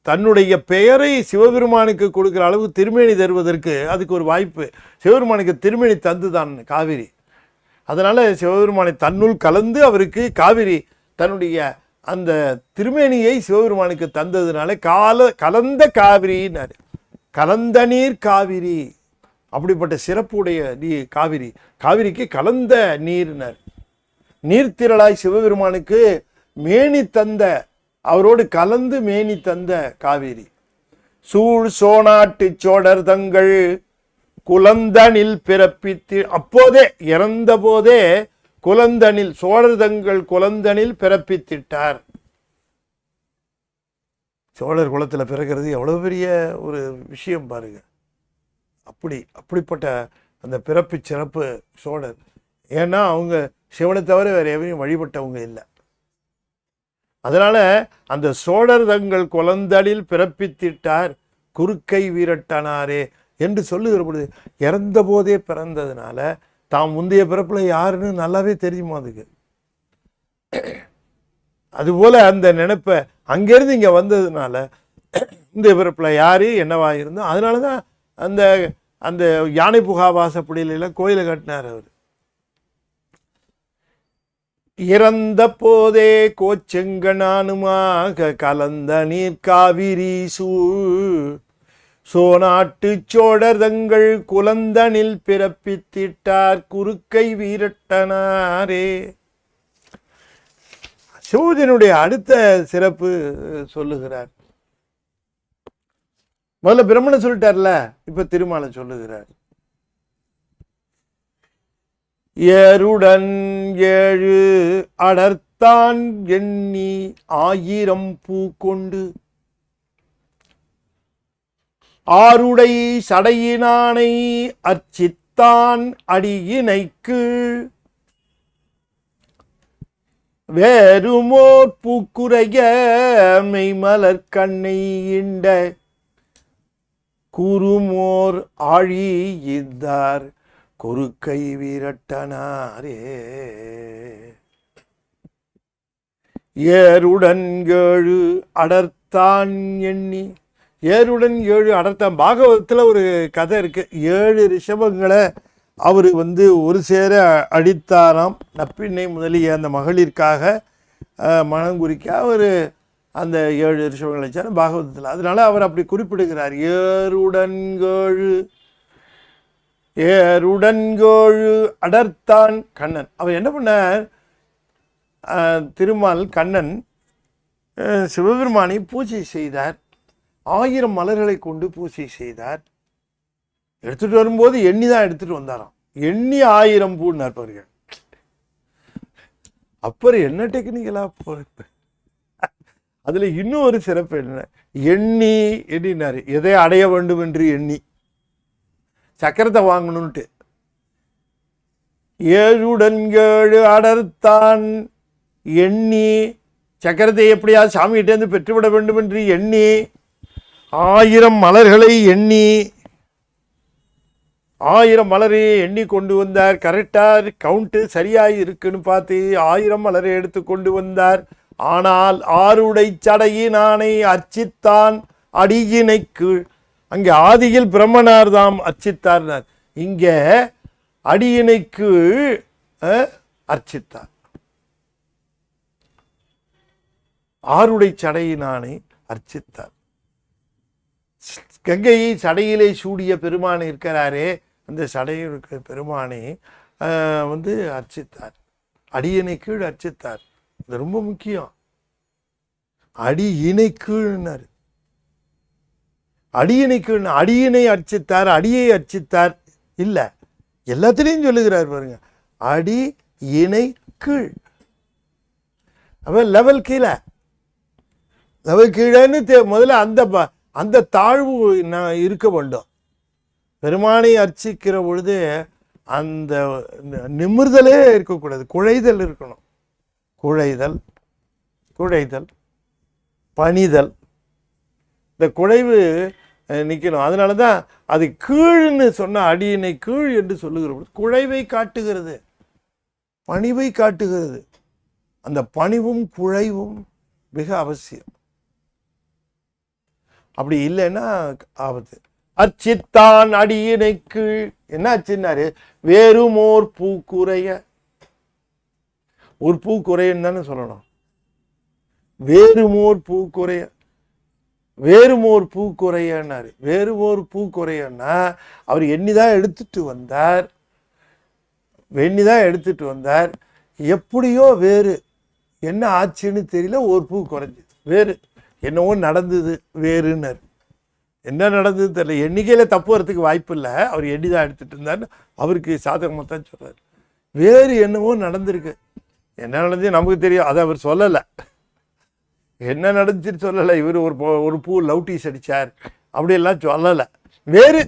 தன்னுடைய பெயரை சிவபெருமானுக்கு கொடுக்குற அளவு திருமேனி தருவதற்கு அதுக்கு ஒரு வாய்ப்பு. சிவபெருமானுக்கு திருமேனி தந்துதான் காவிரி. அதனால் சிவபெருமானை தன்னுள் கலந்து அவருக்கு காவிரி தன்னுடைய அந்த திருமேனியை சிவபெருமானுக்கு தந்ததுனால கலந்த காவிரின்னாரு. கலந்த நீர் காவிரி, அப்படிப்பட்ட சிறப்புடைய காவிரி. காவிரிக்கு கலந்த நீர்னார். நீர்த்திரளாய் சிவபெருமானுக்கு மேனி தந்த, அவரோடு கலந்து மேனி தந்த காவிரி. சூழ் சோனாட்டு சோழர் தங்கள் குலந்தனில் பிறப்பித்து, அப்போதே இறந்த போதே குலந்தனில், சோழர் தங்கள் குலந்தனில் பிறப்பித்திட்டார். சோழர் குலத்தில் பிறக்கிறது எவ்வளவு பெரிய ஒரு விஷயம் பாருங்க. அப்படிப்பட்ட அந்த பிறப்பு சிறப்பு சோழர். ஏன்னா அவங்க சிவனை தவிர வேற எவரையும் வழிபட்டவங்க இல்லை. அதனால அந்த சோழர் தங்கள் குலந்தனில் பிறப்பித்திட்டார் குறுக்கை வீரட்டனாரே என்று சொல்லுகிற பொழுது இறந்த போதே பிறந்ததுனால தாம் முந்தைய பிறப்புல யாருன்னு நல்லாவே தெரியுமா அதுக்கு. அதுபோல அந்த நினைப்பை அங்கிருந்து இங்க வந்ததுனால இந்த பிறப்புல யாரு என்னவா இருந்தோம். அதனாலதான் அந்த அந்த யானை புகா வாசப்படியில கோயிலை கட்டினார் அவர். இறந்த போதே கோச்செங்கனானுமாக கலந்த நீர் காவிரி சூழ் சோநாட்டு சோழர் தங்கள் குலந்தனில் பிறப்பித்திட்டார் குறுக்கை வீரட்டனாரே. சிவஜனுடைய அடுத்த சிறப்பு சொல்லுகிறார். முதல்ல பிரம்மனை சொல்லிட்டார்ல, இப்ப திருமாலை சொல்லுகிறார். ஏருடன் 7 அடர்த்தான் எண்ணி 1000 பூ கொண்டு ஆருடை சடையினானை அர்ச்சித்தான் அடியினைக்கு வேறுமோர் பூக்குறைய மெய்மலர் கண்ணை இண்ட குறுமோர் ஆழி இந்தார் குறுக்கை வீரட்டனாரே. ஏருடன் 7 அடர்த்தான் எண்ணி, ஏருடன் 7 அடர்த்தான். பாகவதத்தில் ஒரு கதை இருக்கு. 7 ரிஷபங்களை அவர் ஒரு சேர அடித்தாராம் நப்பிண்ணை முதலிய அந்த மகளிர்க்காக மனங்குறிக்க அவர் அந்த 7 ரிஷபங்களை சார் பாகவதத்தில். அதனால அவர் அப்படி குறிப்பிடுகிறார். ஏருடன்கோழு அடர்த்தான் கண்ணன். அவர் என்ன பண்ணார், திருமால் கண்ணன் சிவபெருமானை பூஜை செய்தார். 1000 மலர்களை கொண்டு பூஜை செய்தார். எடுத்துட்டு வரும்போது எண்ணி தான் எடுத்துட்டு வந்தாராம். எண்ணி 1000 பூன்னார் பாருங்க. அப்புறம் என்ன டெக்னிக்கலா போறது. அதுல இன்னும் ஒரு சிறப்பு என்ன, எண்ணினாரு எதை அடைய வேண்டும் என்று எண்ணி சக்கரத்தை வாங்கணும்ட்டு. 7 அடர்த்தான் எண்ணி சக்கரத்தை எப்படியாவது சாமிகிட்டேருந்து பெற்றுவிட வேண்டும் என்று எண்ணி 1000 மலர்களை எண்ணி 1000 மலரை எண்ணி கொண்டு வந்தார். கரெக்டாக கவுண்ட்டு சரியாக இருக்குன்னு பார்த்து 1000 மலரை எடுத்து கொண்டு வந்தார். ஆனால் 6 சடையினானை அர்ச்சித்தான் அடியினை கீழ். அங்கே ஆதியில் பிரம்மனார் தாம் அர்ச்சித்தார்னார், இங்கே அடியினை கீழ் அர்ச்சித்தார். 6 சடையினானை அர்ச்சித்தார். கங்கையை சடையிலே சூடிய பெருமானை இருக்கிறாரே, அந்த சடையில் இருக்கிற பெருமானை அர்ச்சித்தார். அடியினை கீழ் அர்ச்சித்தார். இது ரொம்ப முக்கியம். அடியினை கீழ்னார். அடியினை கீழ், அடியினை அர்ச்சித்தார், அடியை அர்ச்சித்தார் இல்ல, எல்லாத்திலையும் சொல்லுகிறார் பாருங்க. அடி இணை கீழ். அப்ப லெவல் கீழே, லெவல் கீழேன்னு முதல்ல அந்த தாழ்வு இருக்க வேண்டும். பெருமானை அர்ச்சிக்கிற பொழுது அந்த நிமிர்தலே இருக்கக்கூடாது, குழைதல் இருக்கணும். குழைதல் பணிதல், இந்த குழைவு நிற்கணும். அதனால தான் அது கீழ்னு சொன்ன, அடியினை கீழ் என்று சொல்லுகிற பொழுது குழைவை காட்டுகிறது, பணிவை காட்டுகிறது. அந்த பணிவும் குழைவும் மிக அவசியம். அப்படி இல்லைன்னா ஆபத்து. அர்ச்சித்தான் அடியினை கீழ். என்ன ஆச்சுன்னாரு, வேறுமோர் பூக்குறைய. ஒரு பூக்குறையன்னு தானே சொல்லணும். வேறுமோர் பூக்குறைய, வேறுமோர் பூக்குறையன்னாரு. வேறுமோர் பூக்குறையன்னா அவர் எண்ணிதான் எடுத்துட்டு வந்தார். எப்படியோ வேறு என்ன ஆச்சுன்னு தெரியல, ஒரு பூ குறைஞ்சது. வேறு என்னவோ நடந்தது வேறுன்னாரு. என்ன நடந்தது தெரியல, எண்ணிக்கையில் தப்பு வரத்துக்கு வாய்ப்பு இல்லை. அவர் எண்ணி தான் எடுத்துட்டு இருந்தார்னு அவருக்கு சாதகமாக தான் சொல்றாரு. வேறு என்னவோ நடந்திருக்கு. என்ன நடந்துச்சு நமக்கு தெரியும், அதை அவர் சொல்லலை. என்ன நடந்துச்சுன்னு சொல்லலை. இவர் ஒரு பூ லவ்டீஸ் அடித்தார் அப்படியெல்லாம் சொல்லலை. வேறு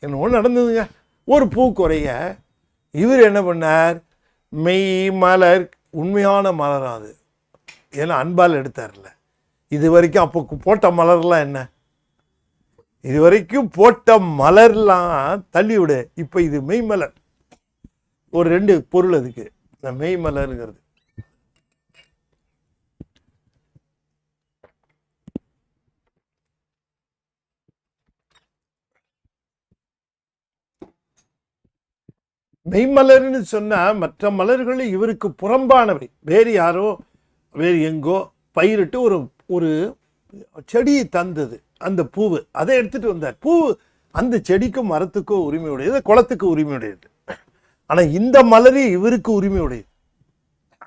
என்னவோ நடந்ததுங்க. ஒரு பூ குறைய இவர் என்ன பண்ணார், மெய் மலர், உண்மையான மலராது. ஏன்னா அன்பால் எடுத்தார்ல. இது வரைக்கும் அப்போ போட்ட மலர்லாம் என்ன, இது வரைக்கும் போட்ட மலர்லாம் தள்ளி விடு. இப்போ இது மெய்மலர். ஒரு 2 பொருள் அதுக்கு. இந்த மெய்மலருங்கிறது மெய்மலர்னு சொன்னா மற்ற மலர்கள் இவருக்கு புறம்பானவை. வேறு யாரோ வேறு எங்கோ பயிரிட்டு ஒரு செடியை தந்தது, அந்த பூவு அதை எடுத்துட்டு வந்தார். பூ அந்த செடிக்கும் மரத்துக்கோ உரிமை உடையது, குளத்துக்கு உரிமை உடையது. ஆனா இந்த மலரி இவருக்கு உரிமை உடையது.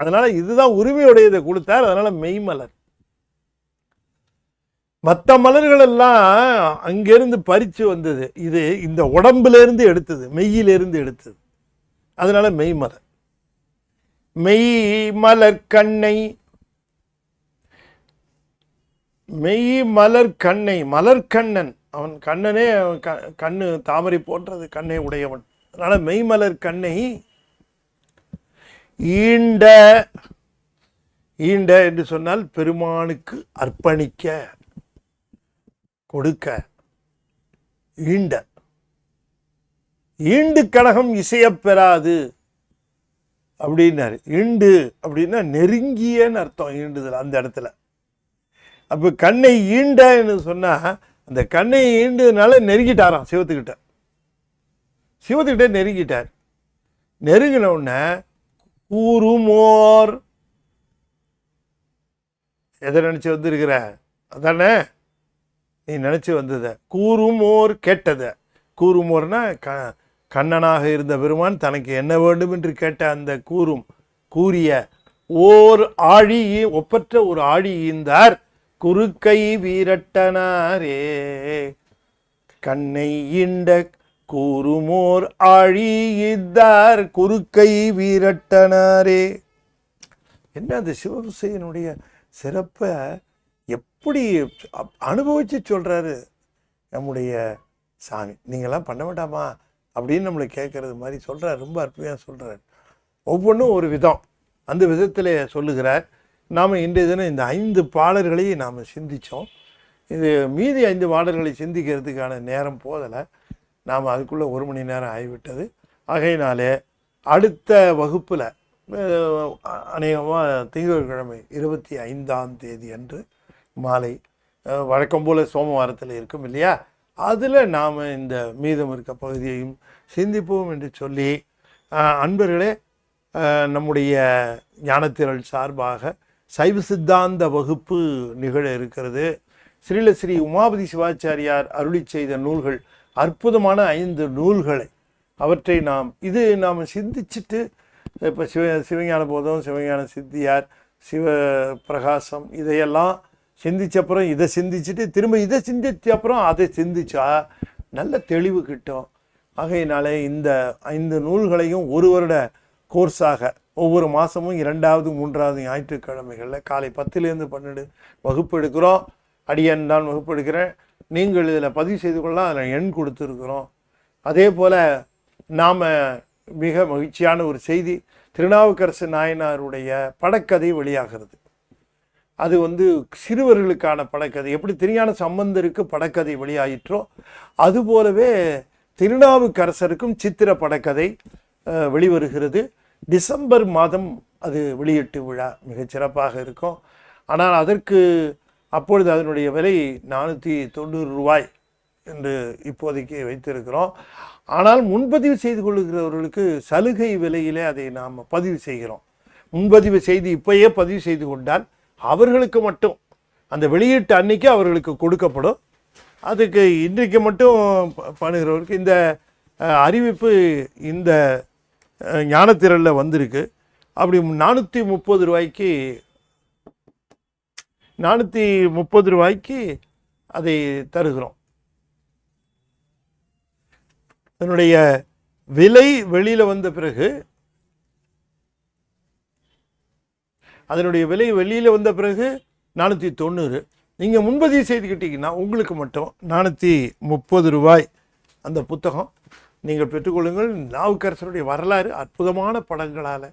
அதனால இதுதான் உரிமை உடையதை கொடுத்தார். அதனால மெய்மலர். மற்ற மலர்கள் எல்லாம் அங்கிருந்து பறிச்சு வந்தது, இது இந்த உடம்புல இருந்து எடுத்தது, மெய்யிலிருந்து எடுத்தது. அதனால மெய்மலர். மெய்மலர் கண்ணை, மெய் மலர் கண்ணை, மலர்கண்ணன் அவன். கண்ணனே கண்ணு தாமரை போன்றது, கண்ணை உடையவன். அதனால மெய்மலர் கண்ணை ஈண்ட. ஈண்ட என்று சொன்னால் பெருமானுக்கு அர்ப்பணிக்க, கொடுக்க. ஈண்ட. ஈண்டு கனகம் இசையப்பெறாது அப்படின்னாரு. ஈண்டு அப்படின்னா நெருங்கியன்னு அர்த்தம். ஈண்டுதல் அந்த இடத்துல. அப்போ கண்ணை ஈண்டன்னு சொன்னா அந்த கண்ணை ஈண்டதுனால நெருங்கிட்டாராம் சிவத்துக்கிட்ட. சிவத்துக்கிட்ட நெருங்கிட்டார். நெருங்கின உடனே கூறுமோர், எதை நினச்சி வந்திருக்கிற அதானே நீ நினச்சி வந்ததை, கூறுமோர் கேட்டதை. கூறுமோர்னா கண்ணனாக இருந்த பெருமான் தனக்கு என்ன வேண்டும் என்று கேட்ட அந்த கூறிய ஓர் ஆழி, ஒப்பற்ற ஒரு ஆழி ஈந்தார் குறுக்கை வீரட்டனாரே. கண்ணை ஈண்ட கூறுமோர் ஆழி ஈந்தார் குறுக்கை வீரட்டனாரே. என்ன அந்த சிவசையனுடைய சிறப்பை எப்படி அனுபவிச்சு சொல்றாரு நம்முடைய சாமி. நீங்களாம் பண்ண வேண்டாமா அப்படின்னு நம்மளை கேட்கறது மாதிரி சொல்றார். ரொம்ப அற்புதமாக சொல்றார். ஒவ்வொன்றும் ஒரு விதம், அந்த விதத்தில் சொல்லுகிறார். நாம் இன்றைய தினம் இந்த 5 பாடல்களையும் நாம் சிந்தித்தோம். இது மீதி 5 பாடல்களை சிந்திக்கிறதுக்கான நேரம் போதலை. நாம் அதுக்குள்ளே 1 மணி நேரம் ஆகிவிட்டது. ஆகையினாலே அடுத்த வகுப்பில் அநேகமாக திங்கட்கிழமை 25ஆம் தேதி அன்று மாலை வழக்கம் போல் சோமவாரத்தில் இருக்கும் இல்லையா, அதில் நாம் இந்த மீதம் இருக்க பகுதியையும் சிந்திப்போம் என்று சொல்லி, அன்பர்களே, நம்முடைய ஞானத்திரள் சார்பாக சைவ சித்தாந்த வகுப்பு நிகழ இருக்கிறது. ஸ்ரீ உமாபதி சிவாச்சாரியார் அருளி செய்த நூல்கள், அற்புதமான 5 நூல்களை, அவற்றை நாம் சிந்திச்சுட்டு, இப்போ சிவஞான போதம், சிவஞான சித்தியார், சிவ பிரகாசம், இதையெல்லாம் சிந்திச்சப்புறம் இதை சிந்திச்சுட்டு திரும்ப இதை சிந்திச்ச அப்புறம் அதை சிந்திச்சா நல்ல தெளிவு கிட்டும். ஆகையினாலே இந்த 5 நூல்களையும் ஒரு வருட கோர்ஸாக ஒவ்வொரு மாதமும் 2வது 3வது ஞாயிற்றுக்கிழமைகளில் காலை 10லேருந்து 12 வகுப்பு எடுக்கிறோம். அடியன் தான் வகுப்பு எடுக்கிறேன். நீங்கள் இதில் பதிவு செய்து கொள்ளலாம். அதில் எண் கொடுத்துருக்குறோம். அதே போல் நாம் மிக மகிழ்ச்சியான ஒரு செய்தி, திருநாவுக்கரசு நாயனாருடைய படக்கதை வெளியாகிறது. அது சிறுவர்களுக்கான படக்கதை. எப்படி திருஞான சம்பந்தருக்கு படக்கதை வெளியாயிற்றோ அதுபோலவே திருநாவுக்கரசருக்கும் சித்திர படக்கதை வெளிவருகிறது. டிசம்பர் மாதம் அது வெளியீட்டு விழா மிகச்சிறப்பாக இருக்கும். ஆனால் அப்பொழுது அதனுடைய விலை 490 ரூபாய் என்று இப்போதைக்கு வைத்திருக்கிறோம். ஆனால் முன்பதிவு செய்து கொள்ளுகிறவர்களுக்கு சலுகை விலையிலே அதை நாம் பதிவு செய்கிறோம். முன்பதிவு செய்து இப்போயே பதிவு செய்து கொண்டால் அவர்களுக்கு மட்டும் அந்த வெளியீட்டு அன்னைக்கு அவர்களுக்கு கொடுக்கப்படும். அதுக்கு இன்றைக்கு மட்டும் பண்ணுகிறவருக்கு இந்த அறிவிப்பு இந்த ஞானத்திரளில் வந்திருக்கு. அப்படி 430 ரூபாய்க்கு அதை தருகிறோம். அதனுடைய விலை வெளியில் வந்த பிறகு அதனுடைய விலை வெளியில் வந்த பிறகு 490. நீங்கள் முன்பதிவு செய்துக்கிட்டீங்கன்னா உங்களுக்கு மட்டும் 430 ரூபாய் அந்த புத்தகம் நீங்கள் பெற்றுக்கொள்ளுங்கள். நாவுக்கரசருடைய வரலாறு அற்புதமான படங்களால்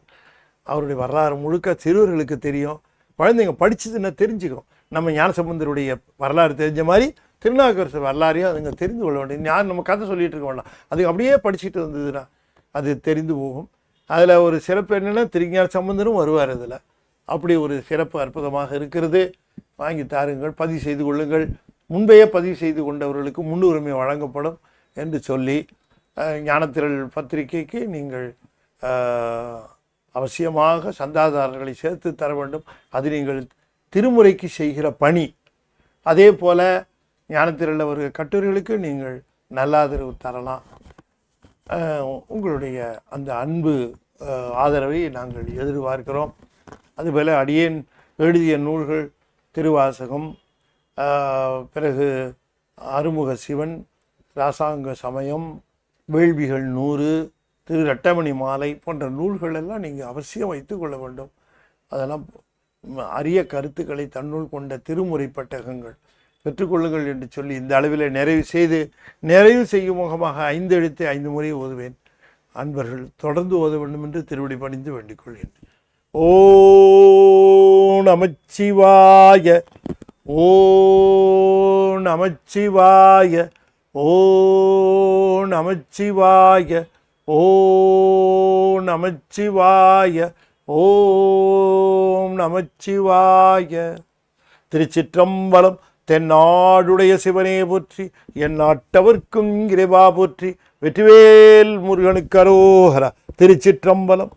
அவருடைய வரலாறு முழுக்க சிறுவர்களுக்கு தெரியும். குழந்தைங்க படிச்சதுன்னா தெரிஞ்சுக்கும். நம்ம ஞானசம்பந்தருடைய வரலாறு தெரிஞ்ச மாதிரி திருநாவுக்கரசர் வரலாறையும் அதுங்க தெரிந்து கொள்ள வேண்டிய. யார் நம்ம கதை சொல்லிகிட்டு இருக்க வேண்டாம். அது அப்படியே படிச்சுட்டு வந்ததுன்னா அது தெரிந்து போகும். அதில் ஒரு சிறப்பு என்னென்னா திருஞான சம்பந்தரும் வருவார். அதில் அப்படி ஒரு சிறப்பு அற்புதமாக இருக்கிறது. வாங்கி தாருங்கள், பதிவு செய்து கொள்ளுங்கள். முன்பையே பதிவு செய்து கொண்டவர்களுக்கு முன்னுரிமை வழங்கப்படும் என்று சொல்லி, ஞானத்திரள் பத்திரிகைக்கு நீங்கள் அவசியமாக சந்தாதாரர்களை சேர்த்து தர வேண்டும். அது நீங்கள் திருமுறைக்கு செய்கிற பணி. அதே போல் ஞானத்திரளில் வருகிற கட்டுரைகளுக்கு நீங்கள் நல்ல ஆதரவு தரலாம். உங்களுடைய அந்த அன்பு ஆதரவை நாங்கள் எதிர்பார்க்கிறோம். அதுபோல் அடியேன் எழுதிய நூல்கள் திருவாசகம், பிறகு அருமுக சிவன், ராசாங்க சமயம், வேள்விகள் 100, திரு ரட்டமணி மாலை போன்ற நூல்கள் எல்லாம் நீங்கள் அவசியம் வைத்து கொள்ள வேண்டும். அதெல்லாம் அரிய கருத்துக்களை தன்னுள் கொண்ட திருமுறை பட்டகங்கள் பெற்றுக்கொள்ளுங்கள் என்று சொல்லி இந்த அளவில் நிறைவு செய்யும் முகமாக 5 எழுத்தை 5 முறை ஓதுவேன். அன்பர்கள் தொடர்ந்து ஓத வேண்டும் என்று திருவடி பணிந்து வேண்டிக் கொள்கிறேன். ஓம் நமச்சிவாய, ஓம் நமச்சிவாய, ஓம் நமச்சிவாய, ஓம் நமச்சிவாய, ஓம் நமச்சிவாய. திருச்சிற்றம்பலம். தென்னாடுடைய சிவனே போற்றி, என் நாட்டவர்க்கும் இறைவா போற்றி. வெற்றிவேல் முருகனுக்கு அரோகரா. திருச்சிற்றம்பலம்.